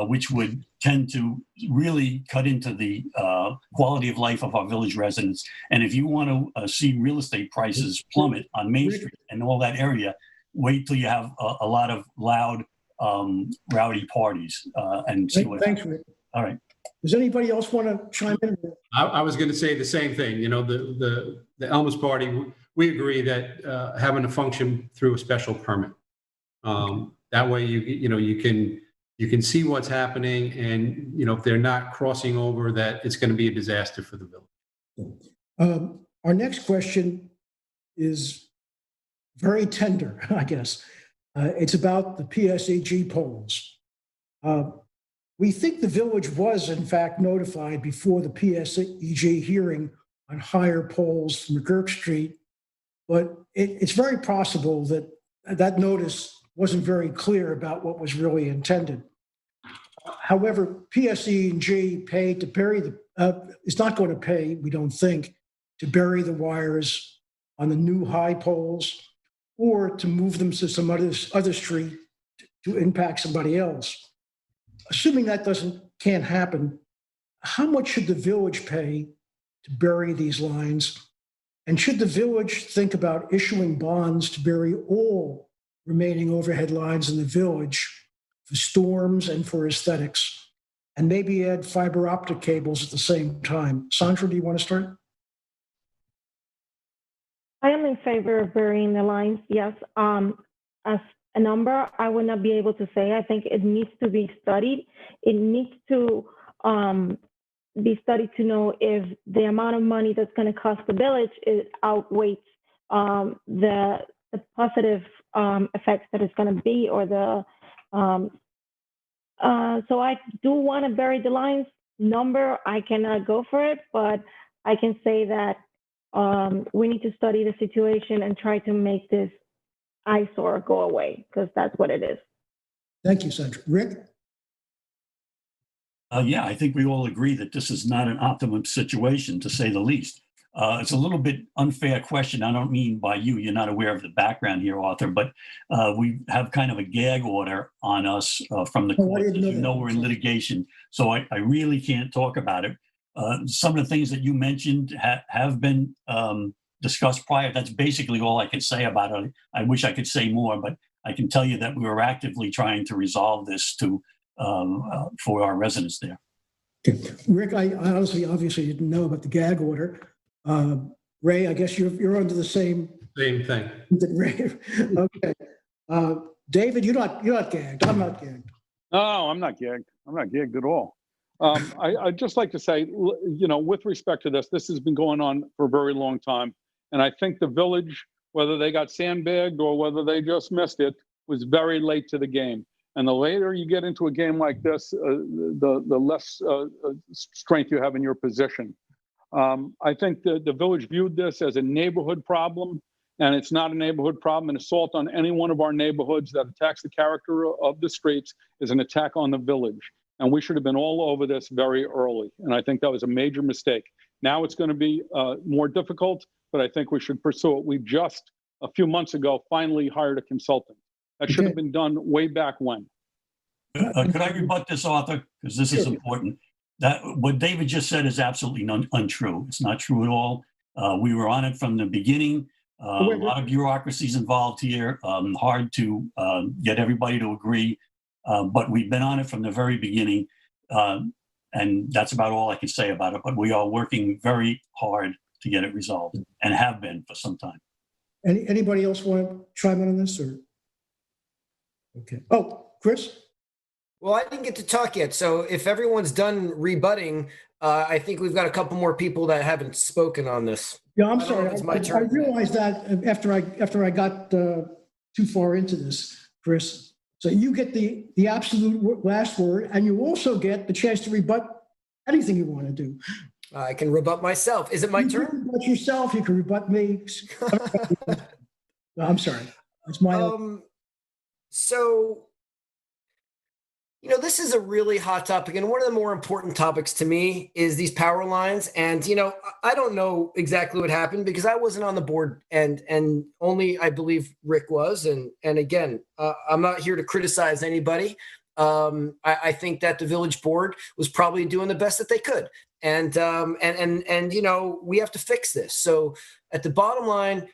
which would tend to really cut into the quality of life of our village residents. And if you want to see real estate prices plummet on Main Street and all that area, wait till you have a lot of loud, rowdy parties and see what happens. Rick. All right. Does anybody else want to chime in? I was going to say the same thing. The Elmer's party, we agree that having a function through a special permit. That way, you can see what's happening, and if they're not crossing over, that it's going to be a disaster for the village. Our next question is very tender, I guess. It's about the PSEG polls. We think the village was, in fact, notified before the PSEG hearing on higher polls from McGurk Street, but it's very possible that that notice wasn't very clear about what was really intended. However, PSEG paid to bury is not going to pay, we don't think, to bury the wires on the new high poles or to move them to some other street to impact somebody else. Assuming that can't happen, how much should the village pay to bury these lines? And should the village think about issuing bonds to bury all remaining overhead lines in the village for storms and for aesthetics? and maybe add fiber optic cables at the same time. Sandra, do you want to start? I am in favor of burying the lines, yes. As a number, I would not be able to say. I think it needs to be studied. It needs to be studied to know if the amount of money that's going to cost the village outweighs the positive effects that it's going to be, or the so I do want to bury the lines. Number, I cannot go for it, but I can say that we need to study the situation and try to make this eyesore go away, because that's what it is. Thank you, Sandra. Rick? Yeah, I think we all agree that this is not an optimum situation, to say the least. It's a little bit unfair question. I don't mean by you, you're not aware of the background here, Arthur, but we have kind of a gag order on us from the court. As you know, we're in litigation, so I really can't talk about it. Some of the things that you mentioned have been discussed prior. That's basically all I can say about it. I wish I could say more, but I can tell you that we were actively trying to resolve this for our residents there. Okay. Rick, I honestly, obviously didn't know about the gag order. Ray, I guess you're under the same thing. Ray. Okay. David, you're not gagged. I'm not gagged. No, I'm not gagged. I'm not gagged at all. I'd just like to say, you know, with respect to this has been going on for a very long time. And I think the village, whether they got sandbagged or whether they just missed it, was very late to the game. And the later you get into a game like this, the less strength you have in your position. I think the village viewed this as a neighborhood problem, and it's not a neighborhood problem. An assault on any one of our neighborhoods that attacks the character of the streets is an attack on the village. And we should have been all over this very early. And I think that was a major mistake. Now it's going to be more difficult, but I think we should pursue it. We just, a few months ago, finally hired a consultant. That should have been done way back when. Could I rebut this, Arthur? Because this is important. That what David just said is absolutely untrue. It's not true at all. We were on it from the beginning. A lot of bureaucracies involved here. Hard to get everybody to agree. But we've been on it from the very beginning, and that's about all I can say about it. But we are working very hard to get it resolved, and have been for some time. Anybody else want to chime in on this? Or okay. Oh, Chris? Well, I didn't get to talk yet. So if everyone's done rebutting, I think we've got a couple more people that haven't spoken on this. Yeah, I'm sorry. It's my turn. I realized that after I got too far into this, Chris. So you get the absolute last word, and you also get the chance to rebut anything you want to do. I can rebut myself. Is it my turn? You can rebut yourself. You can rebut me. No, I'm sorry. It's my. So, you know, this is a really hot topic, and one of the more important topics to me is these power lines. And, you know, I don't know exactly what happened because I wasn't on the board, and only I believe Rick was. And again, I'm not here to criticize anybody. I think that the village board was probably doing the best that they could. And you know, we have to fix this. So at the bottom line,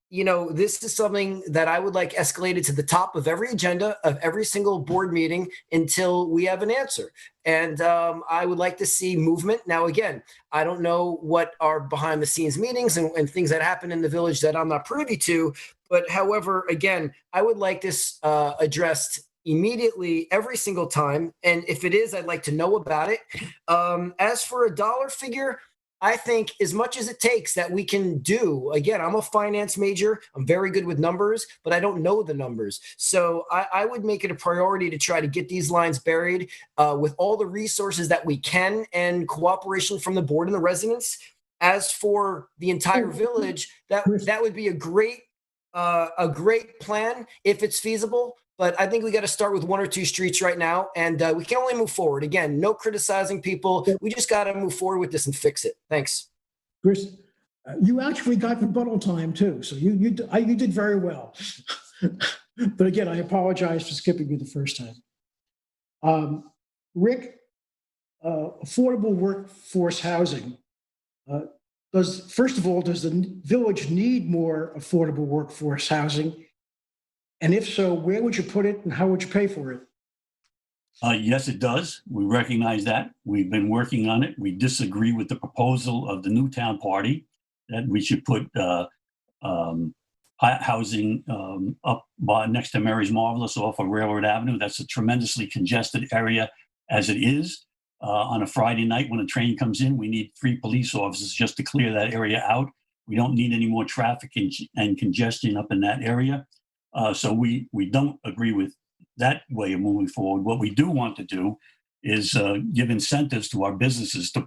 you know, this is something that I would like escalated to the top of every agenda of every single board meeting until we have an answer. And I would like to see movement. Now, again, I don't know what are behind the scenes meetings and things that happen in the village that I'm not privy to. But however, again, I would like this addressed immediately every single time. And if it is, I'd like to know about it. As for a dollar figure, I think as much as it takes that we can do. Again, I'm a finance major. I'm very good with numbers, but I don't know the numbers. So I would make it a priority to try to get these lines buried with all the resources that we can and cooperation from the board and the residents. As for the entire village, that would be a great plan if it's feasible. But I think we got to start with one or two streets right now, and we can only move forward. Again, no criticizing people. We just got to move forward with this and fix it. Thanks. Chris, you actually got rebuttal time too, so you did very well. But again, I apologize for skipping you the first time. Rick, affordable workforce housing. First of all, does the village need more affordable workforce housing? And if so, where would you put it and how would you pay for it? Yes, it does. We recognize that. We've been working on it. We disagree with the proposal of the Newtown Party that we should put housing up next to Mary's Marvelous off of Railroad Avenue. That's a tremendously congested area as it is. On a Friday night when a train comes in, we need 3 police officers just to clear that area out. We don't need any more traffic and congestion up in that area. So we don't agree with that way of moving forward. What we do want to do is give incentives to our businesses to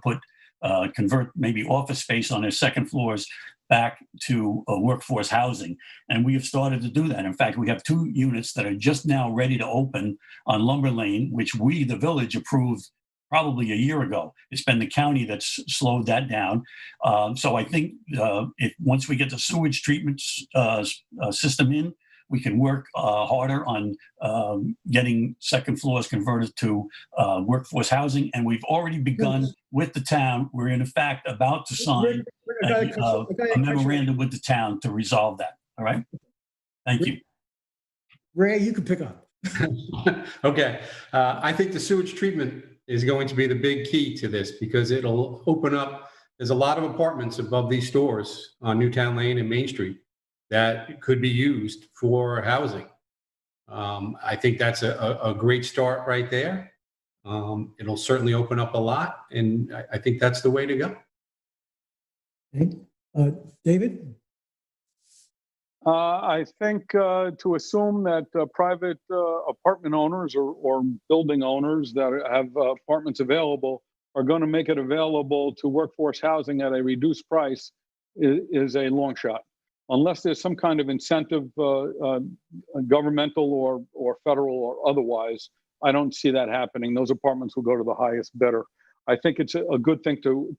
convert maybe office space on their second floors back to workforce housing. And we have started to do that. In fact, we have 2 units that are just now ready to open on Lumber Lane, which we, the village, approved probably a year ago. It's been the county that's slowed that down. So I think once we get the sewage treatment system in, we can work harder on getting second floors converted to workforce housing. And we've already begun with the town. We're in fact about to sign a memorandum with the town to resolve that. All right. Thank you. Ray, you can pick up. Okay. I think the sewage treatment is going to be the big key to this because it'll open up. There's a lot of apartments above these stores on Newtown Lane and Main Street that could be used for housing. I think that's a great start right there. It'll certainly open up a lot, and I think that's the way to go. Okay. David? I think to assume that private apartment owners or building owners that have apartments available are going to make it available to workforce housing at a reduced price is a long shot. Unless there's some kind of incentive, governmental or federal or otherwise, I don't see that happening. Those apartments will go to the highest bidder. I think it's a good thing to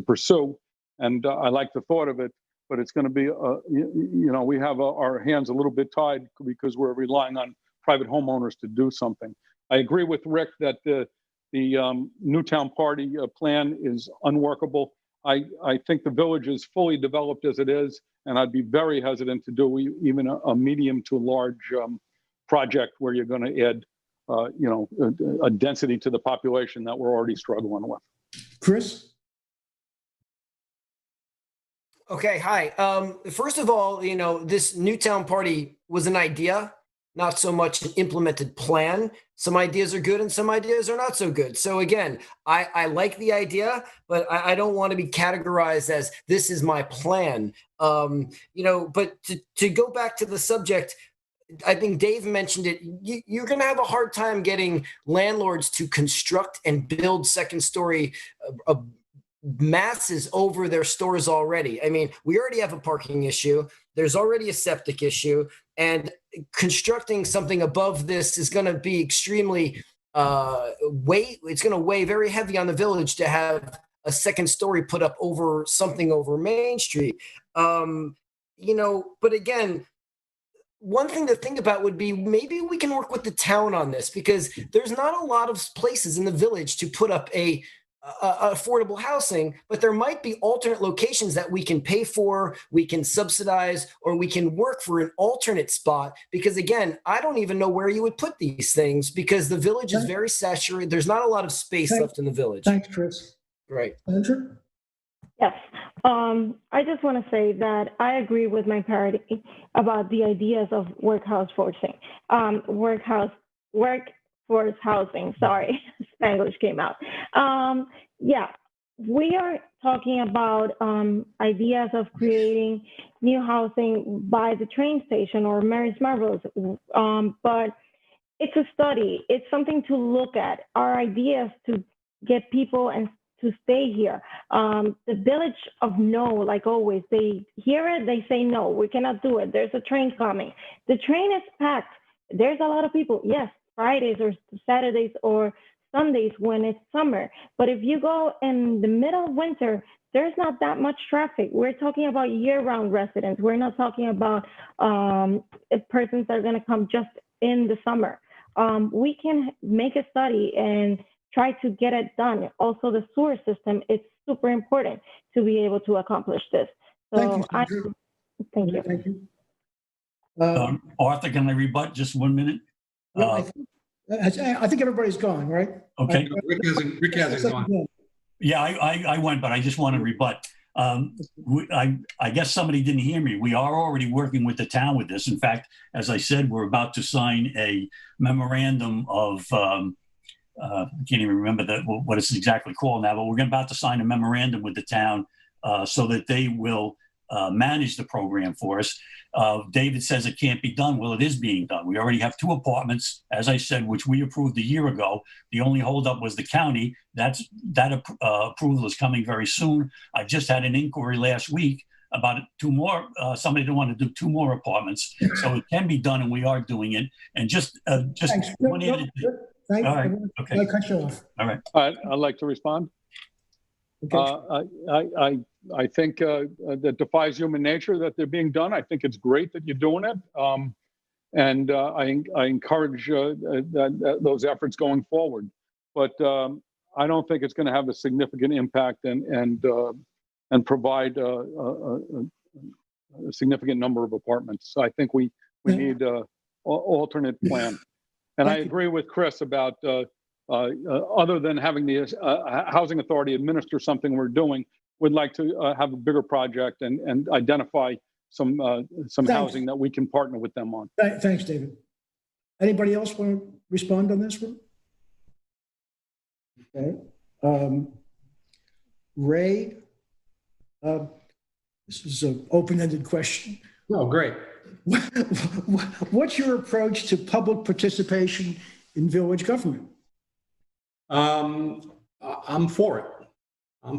pursue, and I like the thought of it. But it's going to be, we have our hands a little bit tied because we're relying on private homeowners to do something. I agree with Rick that the Newtown Party plan is unworkable. I think the village is fully developed as it is, and I'd be very hesitant to do even a medium to large project where you're going to add, a density to the population that we're already struggling with. Chris? Okay, hi. First of all, this Newtown Party was an idea, not so much an implemented plan. Some ideas are good and some ideas are not so good. So again, I like the idea, but I don't want to be categorized as this is my plan. But to go back to the subject, I think Dave mentioned it. You're going to have a hard time getting landlords to construct and build second-story masses over their stores already. I mean, we already have a parking issue. There's already a septic issue, and constructing something above this is going to be extremely it's going to weigh very heavy on the village to have a second story put up over something over Main Street. But again, one thing to think about would be maybe we can work with the town on this, because there's not a lot of places in the village to put up affordable housing, but there might be alternate locations that we can pay for, we can subsidize, or we can work for an alternate spot. Because again, I don't even know where you would put these things because the village is very saturated. There's not a lot of space left in the village. Thanks, Chris. Right. Andrew? Yes. I just want to say that I agree with my party about the ideas of workforce housing. Sorry, Spanglish came out. Yeah, we are talking about ideas of creating new housing by the train station or Mary's Marvelous, but it's a study. It's something to look at. Our ideas to get people and to stay here. The village of no, like always, they hear it, they say no, we cannot do it. There's a train coming. The train is packed. There's a lot of people. Yes, Fridays or Saturdays or Sundays when it's summer. But if you go in the middle of winter, there's not that much traffic. We're talking about year-round residents. We're not talking about persons that are going to come just in the summer. We can make a study and try to get it done. Also, the sewer system is super important to be able to accomplish this. So Thank you. Thank you. Thank you. Arthur, can I rebut just 1 minute? No, I think everybody's gone, right? Okay. Rick hasn't gone. Yeah, I went, but I just want to rebut. I guess somebody didn't hear me. We are already working with the town with this. In fact, as I said, we're about to sign a memorandum of, I can't even remember what it's exactly called now, but we're about to sign a memorandum with the town so that they will manage the program for us. David says it can't be done. Well, it is being done. We already have 2 apartments, as I said, which we approved a year ago. The only holdup was the county. That approval is coming very soon. I just had an inquiry last week about 2 more. Somebody didn't want to do 2 more apartments, so it can be done, and we are doing it. And just Thanks. one added thing. All right. Okay. I cut you off. All right. I'd like to respond. Okay. I think that defies human nature that they're being done. I think it's great that you're doing it. And I encourage those efforts going forward. But I don't think it's going to have a significant impact and provide a significant number of apartments. So I think we need an alternate plan. And I agree with Chris about other than having the housing authority administer something we're doing, would like to have a bigger project and identify some housing that we can partner with them on. Thanks, David. Anybody else want to respond on this one? Okay. Ray, this is an open-ended question. Oh, great. What's your approach to public participation in village government? I'm for it. How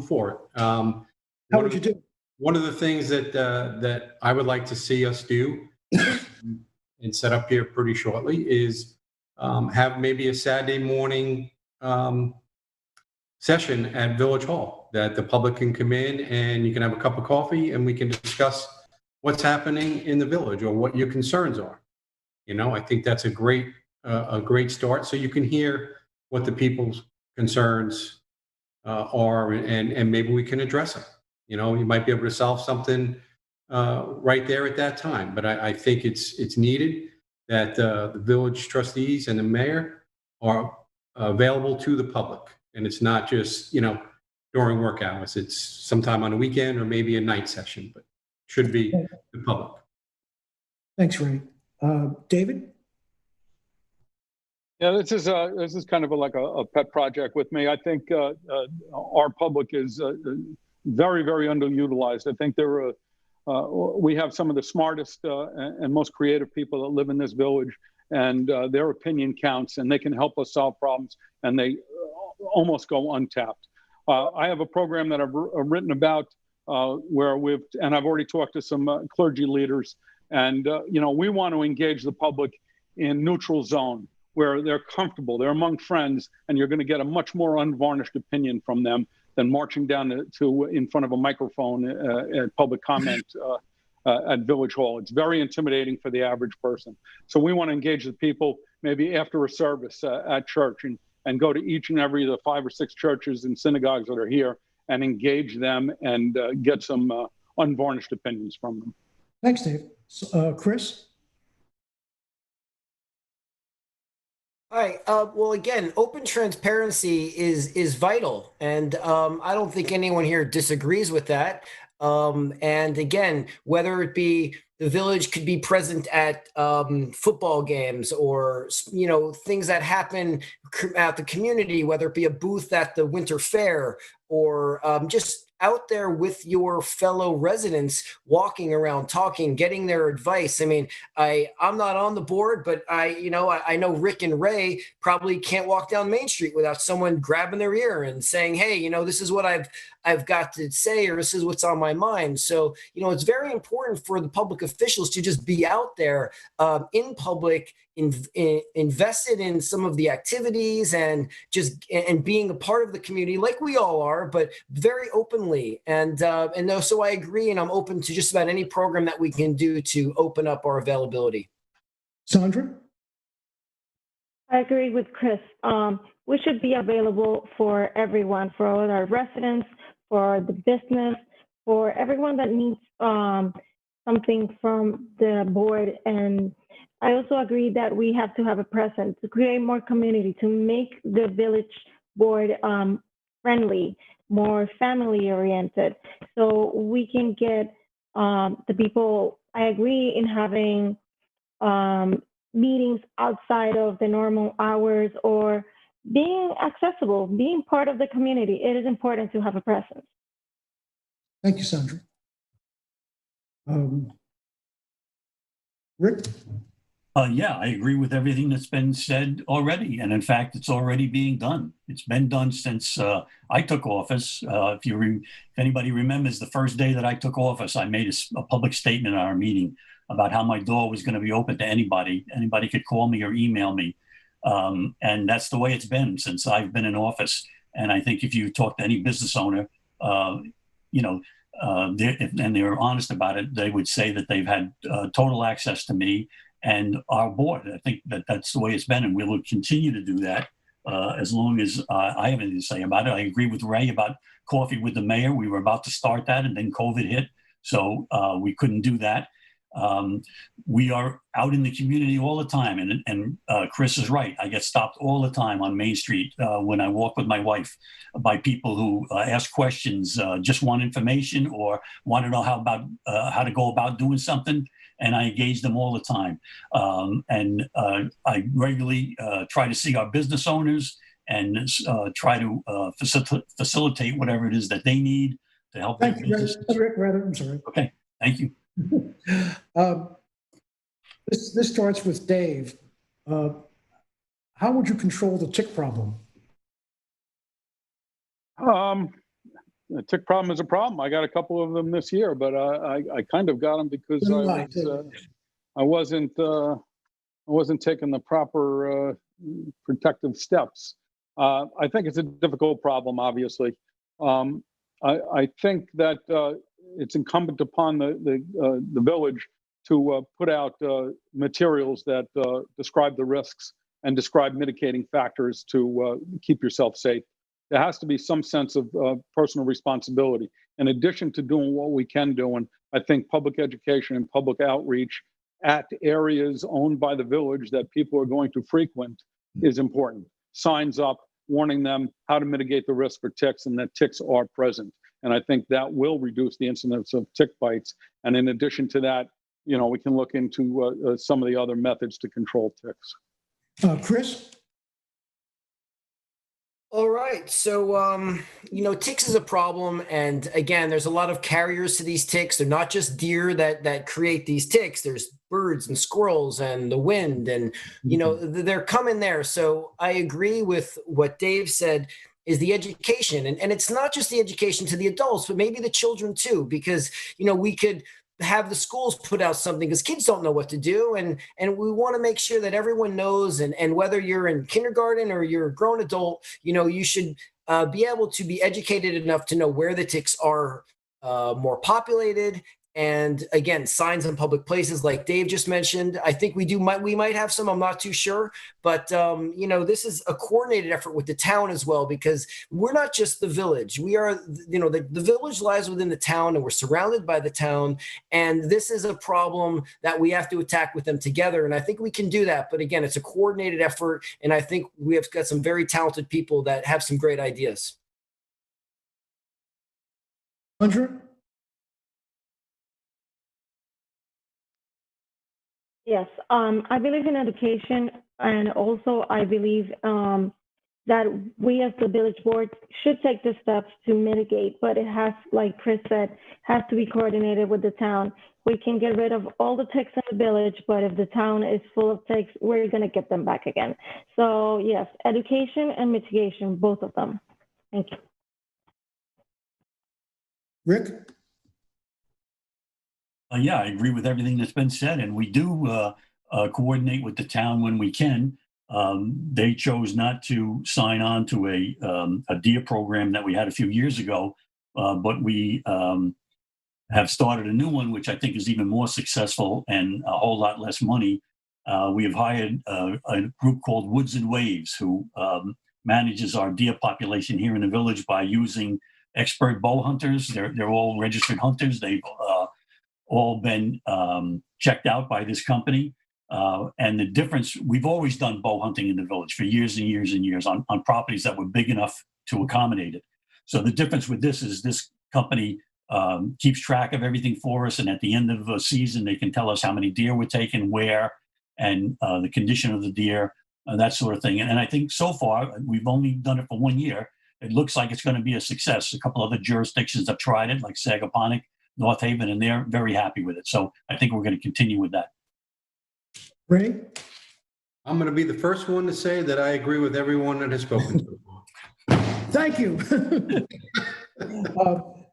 would you do? One of the things that I would like to see us do and set up here pretty shortly is have maybe a Saturday morning session at Village Hall that the public can come in and you can have a cup of coffee and we can discuss what's happening in the village or what your concerns are. You know, I think that's a great start. So you can hear what the people's concerns are, and maybe we can address them. You know, you might be able to solve something right there at that time. But I think it's needed that the village trustees and the mayor are available to the public, and it's not just, you know, during work hours. It's sometime on a weekend or maybe a night session, but should be the public. Thanks, Ray. David? Yeah, this is kind of like a pet project with me. I think our public is very, very underutilized. I think we have some of the smartest and most creative people that live in this village, and their opinion counts, and they can help us solve problems, and they almost go untapped. I have a program that I've written about where I've already talked to some clergy leaders, and you know, we want to engage the public in neutral zone, where they're comfortable, they're among friends, and you're going to get a much more unvarnished opinion from them than marching down to in front of a microphone at public comment at Village Hall. It's very intimidating for the average person. So we want to engage the people maybe after a service at church and go to each and every of the 5 or 6 churches and synagogues that are here and engage them and get some unvarnished opinions from them. Thanks, Dave. Chris? Hi. Well, again, open transparency is vital, and I don't think anyone here disagrees with that. And again, whether it be the village could be present at football games or, you know, things that happen at the community, whether it be a booth at the winter fair or just out there with your fellow residents, walking around, talking, getting their advice. I mean, I'm not on the board, but I know Rick and Ray probably can't walk down Main Street without someone grabbing their ear and saying, hey, you know, this is what I've got to say, or this is what's on my mind. So, you know, it's very important for the public officials to just be out there in public, invested in some of the activities and being a part of the community like we all are, but very openly. And so I agree, and I'm open to just about any program that we can do to open up our availability. Sandra? I agree with Chris. We should be available for everyone, for all our residents, for the business, for everyone that needs something from the board. And I also agree that we have to have a presence to create more community, to make the village board friendly, more family oriented, so we can get the people. I agree in having meetings outside of the normal hours or being accessible, being part of the community. It is important to have a presence. Thank you, Sandra. Rick? Yeah, I agree with everything that's been said already. And in fact, it's already being done. It's been done since I took office. If anybody remembers the first day that I took office, I made a public statement at our meeting about how my door was going to be open to anybody. Anybody could call me or email me. And that's the way it's been since I've been in office. And I think if you talk to any business owner, you know, and they're honest about it, they would say that they've had total access to me and our board. I think that's the way it's been, and we will continue to do that as long as I have anything to say about it. I agree with Ray about coffee with the mayor. We were about to start that, and then COVID hit, so we couldn't do that. We are out in the community all the time, and Chris is right. I get stopped all the time on Main Street when I walk with my wife by people who ask questions, just want information or want to know how to go about doing something. And I engage them all the time. I regularly try to see our business owners and try to facilitate whatever it is that they need to help their business. Rick, rather, I'm sorry. Okay, thank you. This starts with Dave. How would you control the tick problem? The tick problem is a problem. I got a couple of them this year, but I kind of got them because I wasn't taking the proper protective steps. I think it's a difficult problem, obviously. I think that it's incumbent upon the village to put out materials that describe the risks and describe mitigating factors to keep yourself safe. There has to be some sense of personal responsibility. In addition to doing what we can do, and I think public education and public outreach at areas owned by the village that people are going to frequent is important. Signs up, warning them how to mitigate the risk for ticks and that ticks are present. And I think that will reduce the incidence of tick bites. And in addition to that, you know, we can look into some of the other methods to control ticks. Chris? All right. So, ticks is a problem. And again, there's a lot of carriers to these ticks. They're not just deer that create these ticks. There's birds and squirrels and the wind and, they're coming there. So I agree with what Dave said is the education. And it's not just the education to the adults, but maybe the children too, because, we could have the schools put out something because kids don't know what to do. And we want to make sure that everyone knows. And whether you're in kindergarten or you're a grown adult, you should be able to be educated enough to know where the ticks are more populated. And again, signs in public places like Dave just mentioned. I think we might have some, I'm not too sure. But, this is a coordinated effort with the town as well, because we're not just the village. We are, the village lies within the town and we're surrounded by the town. And this is a problem that we have to attack with them together. And I think we can do that. But again, it's a coordinated effort. And I think we have got some very talented people that have some great ideas. Andrea? Yes, I believe in education, and also I believe that we as the village board should take the steps to mitigate, but it has, like Chris said, has to be coordinated with the town. We can get rid of all the ticks in the village, but if the town is full of ticks, we're going to get them back again. So yes, education and mitigation, both of them. Thank you. Rick? Yeah, I agree with everything that's been said, and we do coordinate with the town when we can. They chose not to sign on to a deer program that we had a few years ago, but we have started a new one, which I think is even more successful and a whole lot less money. We have hired a group called Woods and Waves, who manages our deer population here in the village by using expert bow hunters. They're all registered hunters. They've all been checked out by this company, And the difference, we've always done bow hunting in the village for years and years and years on properties that were big enough to accommodate it. So the difference with this is this company keeps track of everything for us. And at the end of the season, they can tell us how many deer we're taking, where, and the condition of the deer, that sort of thing. And I think so far, we've only done it for 1 year. It looks like it's going to be a success. A couple other jurisdictions have tried it, like Sagaponic, North Haven, and they're very happy with it. So I think we're going to continue with that. Ray? I'm going to be the first one to say that I agree with everyone that has spoken so far. Thank you.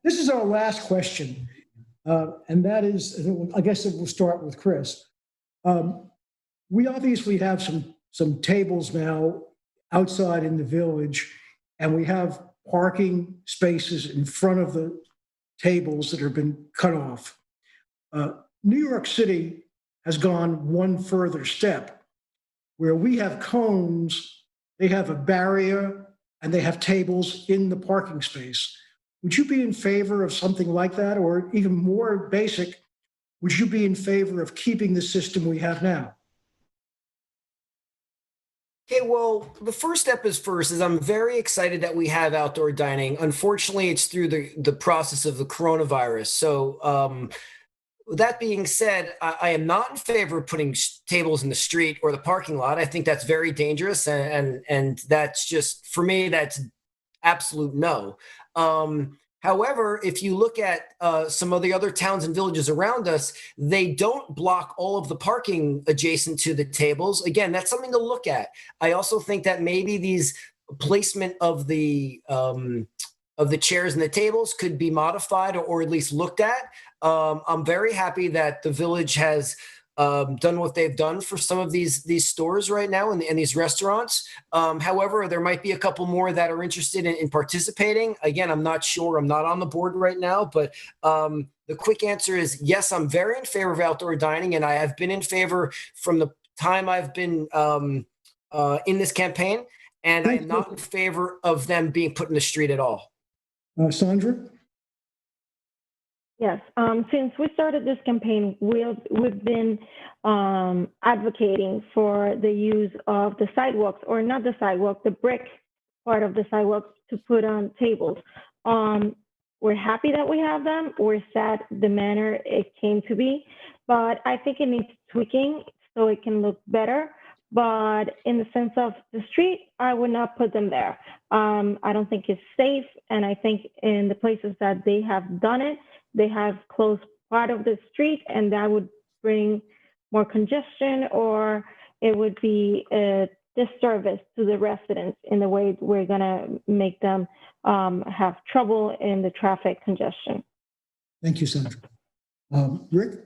This is our last question, and that is, I guess we'll start with Chris. We obviously have some tables now outside in the village, and we have parking spaces in front of the tables that have been cut off. New York City has gone one further step, where we have cones, they have a barrier, and they have tables in the parking space. Would you be in favor of something like that? Or even more basic, would you be in favor of keeping the system we have now? Okay, well, the first step is I'm very excited that we have outdoor dining. Unfortunately, it's through the process of the coronavirus. So that being said, I am not in favor of putting tables in the street or the parking lot. I think that's very dangerous. And that's just, for me, that's absolute no. However, if you look at some of the other towns and villages around us, they don't block all of the parking adjacent to the tables. Again, that's something to look at. I also think that maybe these placement of the chairs and the tables could be modified or at least looked at. I'm very happy that the village has done what they've done for some of these stores right now and these restaurants. However, there might be a couple more that are interested in participating. Again, I'm not sure. I'm not on the board right now, but the quick answer is yes, I'm very in favor of outdoor dining, and I have been in favor from the time I've been in this campaign, and I'm not in favor of them being put in the street at all. Sandra? Yes. Since we started this campaign, we've been advocating for the use of the sidewalks, or not the sidewalk, the brick part of the sidewalks to put on tables. We're happy that we have them. We're sad the manner it came to be, but I think it needs tweaking so it can look better. But in the sense of the street, I would not put them there. I don't think it's safe, and I think in the places that they have done it, they have closed part of the street, and that would bring more congestion, or it would be a disservice to the residents in the way we're gonna make them have trouble in the traffic congestion. Thank you, Sandra. Rick?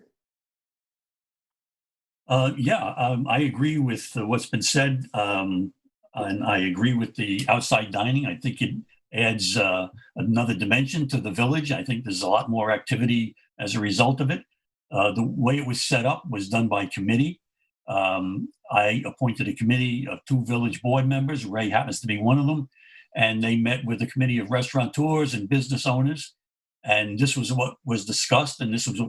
I agree with what's been said, and I agree with the outside dining. I think it adds another dimension to the village. I think there's a lot more activity as a result of it. The way it was set up was done by committee. I appointed a committee of 2 village board members. Ray happens to be one of them. And they met with a committee of restaurateurs and business owners. And this was what was discussed, and this was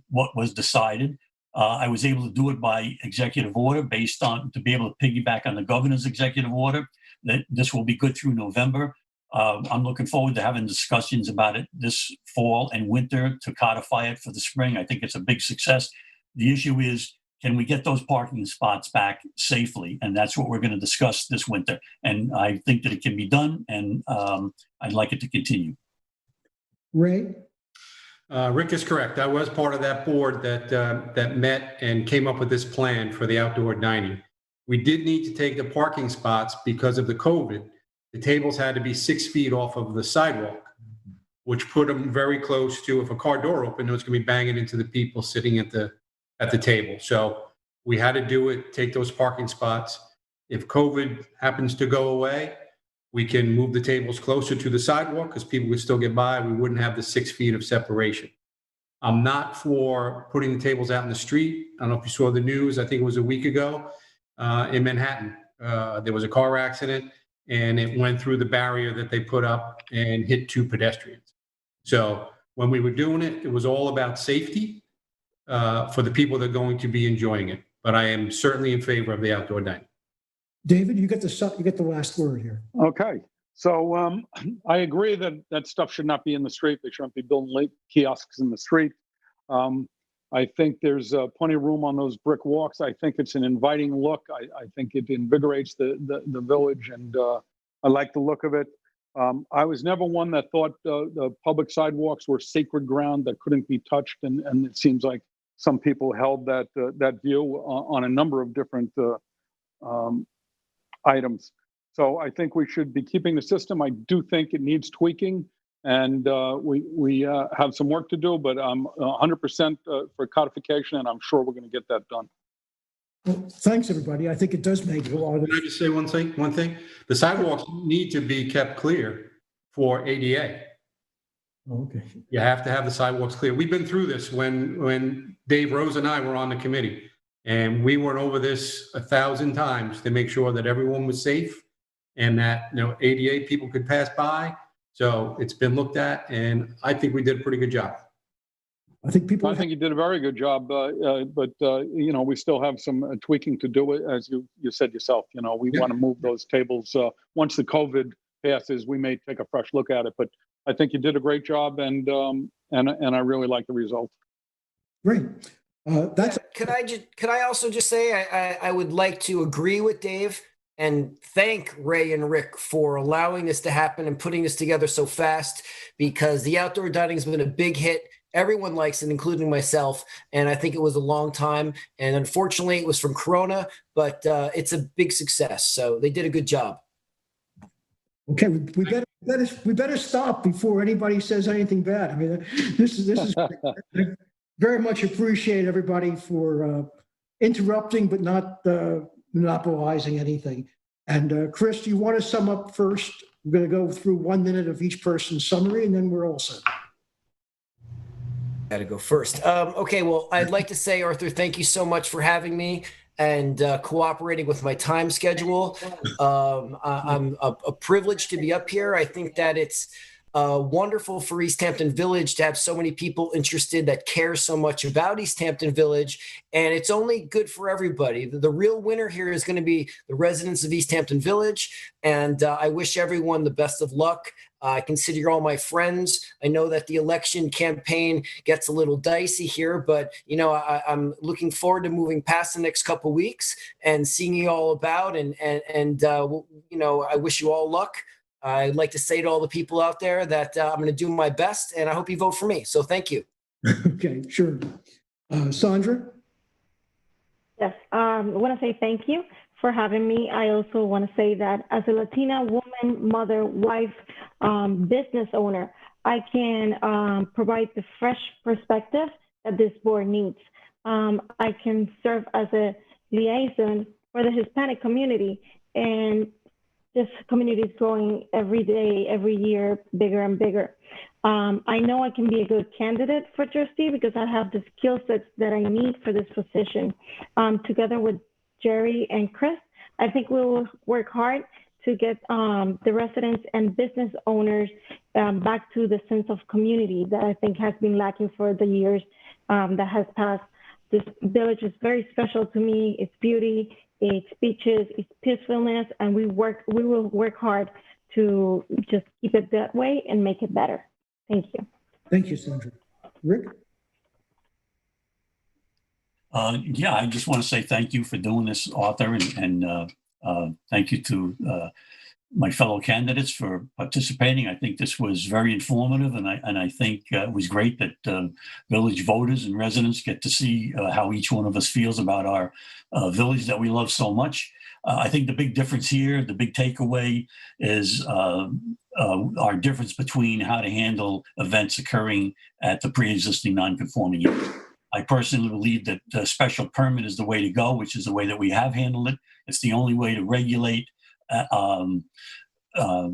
what was decided. I was able to do it by executive order to be able to piggyback on the governor's executive order. That this will be good through November. I'm looking forward to having discussions about it this fall and winter to codify it for the spring. I think it's a big success. The issue is, can we get those parking spots back safely? And that's what we're going to discuss this winter. And I think that it can be done, and I'd like it to continue. Ray? Rick is correct. I was part of that board that met and came up with this plan for the outdoor dining. We did need to take the parking spots because of the COVID. The tables had to be 6 feet off of the sidewalk, which put them very close to, if a car door opened, it was going to be banging into the people sitting at the table. So we had to do it, take those parking spots. If COVID happens to go away, we can move the tables closer to the sidewalk because people would still get by. We wouldn't have the 6 feet of separation. I'm not for putting the tables out in the street. I don't know if you saw the news. I think it was a week ago in Manhattan. There was a car accident, and it went through the barrier that they put up and hit 2 pedestrians. So when we were doing it, it was all about safety for the people that are going to be enjoying it. but I am certainly in favor of the outdoor dining. David, you get the last word here. Okay. So I agree that stuff should not be in the street. They shouldn't be building kiosks in the street. I think there's plenty of room on those brick walks. I think it's an inviting look. I think it invigorates the village, and I like the look of it. I was never one that thought the public sidewalks were sacred ground that couldn't be touched, and it seems like some people held that view on a number of different items. So I think we should be keeping the system. I do think it needs tweaking, and we have some work to do, but I'm 100% for codification, and I'm sure we're going to get that done. Well, thanks, everybody. I think it does make a lot of. Can I just say one thing? The sidewalks need to be kept clear for ADA. Okay. You have to have the sidewalks clear. We've been through this when Dave Rose and I were on the committee, and we went over this 1,000 times to make sure that everyone was safe and that, ADA people could pass by. So it's been looked at, and I think we did a pretty good job. I think you did a very good job, but we still have some tweaking to do. As you said yourself, we want to move those tables. Once the COVID passes, we may take a fresh look at it. But I think you did a great job, and I really like the result. Great. Could I also just say I would like to agree with Dave and thank Ray and Rick for allowing this to happen and putting this together so fast, because the outdoor dining has been a big hit. Everyone likes it, including myself. And I think it was a long time. And unfortunately, it was from Corona, but it's a big success. So they did a good job. Okay, we better stop before anybody says anything bad. I mean, this is very much appreciate everybody for interrupting, but not monopolizing anything. And Chris, do you want to sum up first? We're going to go through 1 minute of each person's summary, and then we're all set. Got to go first. Okay, well, I'd like to say, Arthur, thank you so much for having me and cooperating with my time schedule. I'm a privilege to be up here. I think that it's wonderful for East Hampton Village to have so many people interested that care so much about East Hampton Village, and it's only good for everybody. The real winner here is going to be the residents of East Hampton Village, and I wish everyone the best of luck. I consider you all my friends. I know that the election campaign gets a little dicey here, but I'm looking forward to moving past the next couple of weeks and seeing you all about, and I wish you all luck. I'd like to say to all the people out there that I'm going to do my best, and I hope you vote for me. So thank you. Okay, sure. Sandra? Yes, I want to say thank you for having me. I also want to say that as a Latina woman, mother, wife, business owner, I can provide the fresh perspective that this board needs. I can serve as a liaison for the Hispanic community, and this community is growing every day, every year, bigger and bigger. I know I can be a good candidate for trustee because I have the skill sets that I need for this position. Together with Jerry and Chris, I think we will work hard to get the residents and business owners back to the sense of community that I think has been lacking for the years that has passed. This village is very special to me. Its beauty, its beaches, its peacefulness, and we will work hard to just keep it that way and make it better. Thank you. Thank you, Sandra. Rick? Yeah, I just want to say thank you for doing this, Arthur, and thank you to my fellow candidates for participating. I think this was very informative, and I think it was great that village voters and residents get to see how each one of us feels about our village that we love so much. I think the big difference here, the big takeaway is our difference between how to handle events occurring at the pre-existing non-conforming use. I personally believe that the special permit is the way to go, which is the way that we have handled it. It's the only way to regulate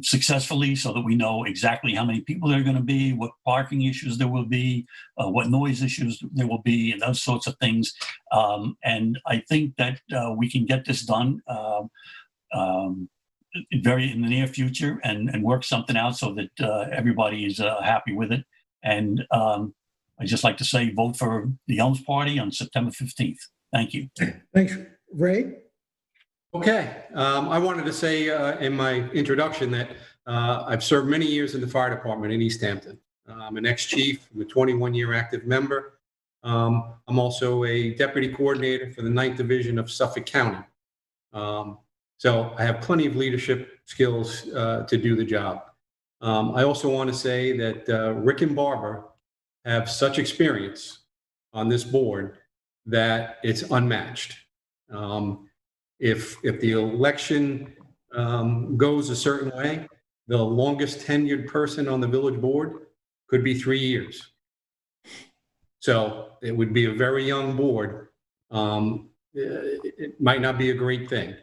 successfully, so that we know exactly how many people there are going to be, what parking issues there will be, what noise issues there will be, and those sorts of things. And I think that we can get this done very in the near future and work something out so that everybody is happy with it. And I'd just like to say, vote for the Elms Party on September 15th. Thank you. Thanks, Ray. Okay, I wanted to say in my introduction that I've served many years in the fire department in East Hampton. I'm an ex-chief, I'm a 21-year active member. I'm also a deputy coordinator for the 9th Division of Suffolk County. So I have plenty of leadership skills to do the job. I also want to say that Rick and Barbara have such experience on this board that it's unmatched. If the election goes a certain way, the longest tenured person on the village board could be 3 years. So it would be a very young board. It might not be a great thing.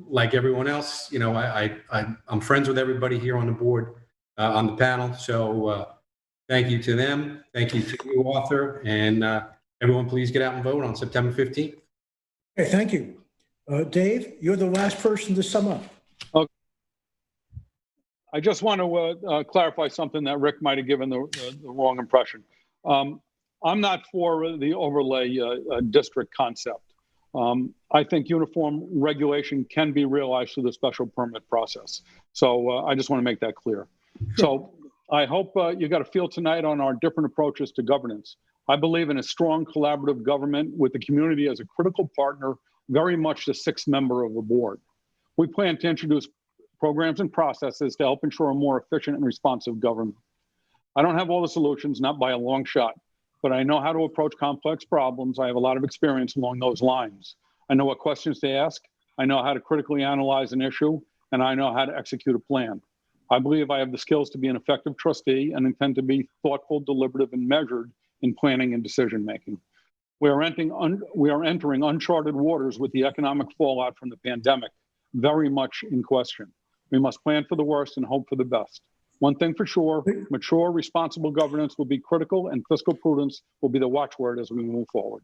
Like everyone else, you know, I'm friends with everybody here on the board, on the panel. So thank you to them. Thank you to you, Arthur. And everyone, please get out and vote on September 15th. Okay, thank you. Dave, you're the last person to sum up. Okay. I just want to clarify something that Rick might have given the wrong impression. I'm not for the overlay district concept. I think uniform regulation can be realized through the special permit process. So I just want to make that clear. So I hope you got a feel tonight on our different approaches to governance. I believe in a strong collaborative government with the community as a critical partner, very much the 6th member of the board. We plan to introduce programs and processes to help ensure a more efficient and responsive government. I don't have all the solutions, not by a long shot, but I know how to approach complex problems. I have a lot of experience along those lines. I know what questions to ask. I know how to critically analyze an issue, and I know how to execute a plan. I believe I have the skills to be an effective trustee and intend to be thoughtful, deliberative, and measured in planning and decision-making. We are entering uncharted waters with the economic fallout from the pandemic very much in question. We must plan for the worst and hope for the best. One thing for sure, mature, responsible governance will be critical, and fiscal prudence will be the watchword as we move forward.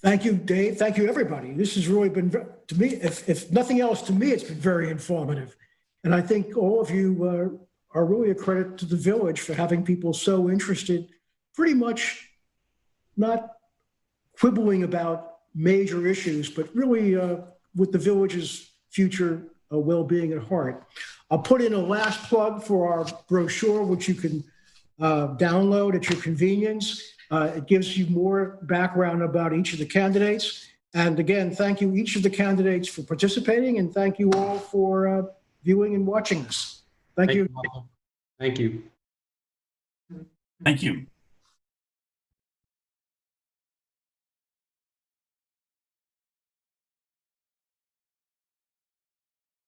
Thank you, Dave. Thank you, everybody. This has really been, to me, if nothing else, to me, it's been very informative. And I think all of you are really a credit to the village for having people so interested, pretty much not quibbling about major issues, but really with the village's future well-being at heart. I'll put in a last plug for our brochure, which you can download at your convenience. It gives you more background about each of the candidates. And again, thank you, each of the candidates, for participating, and thank you all for viewing and watching this. Thank you. Thank you. Thank you.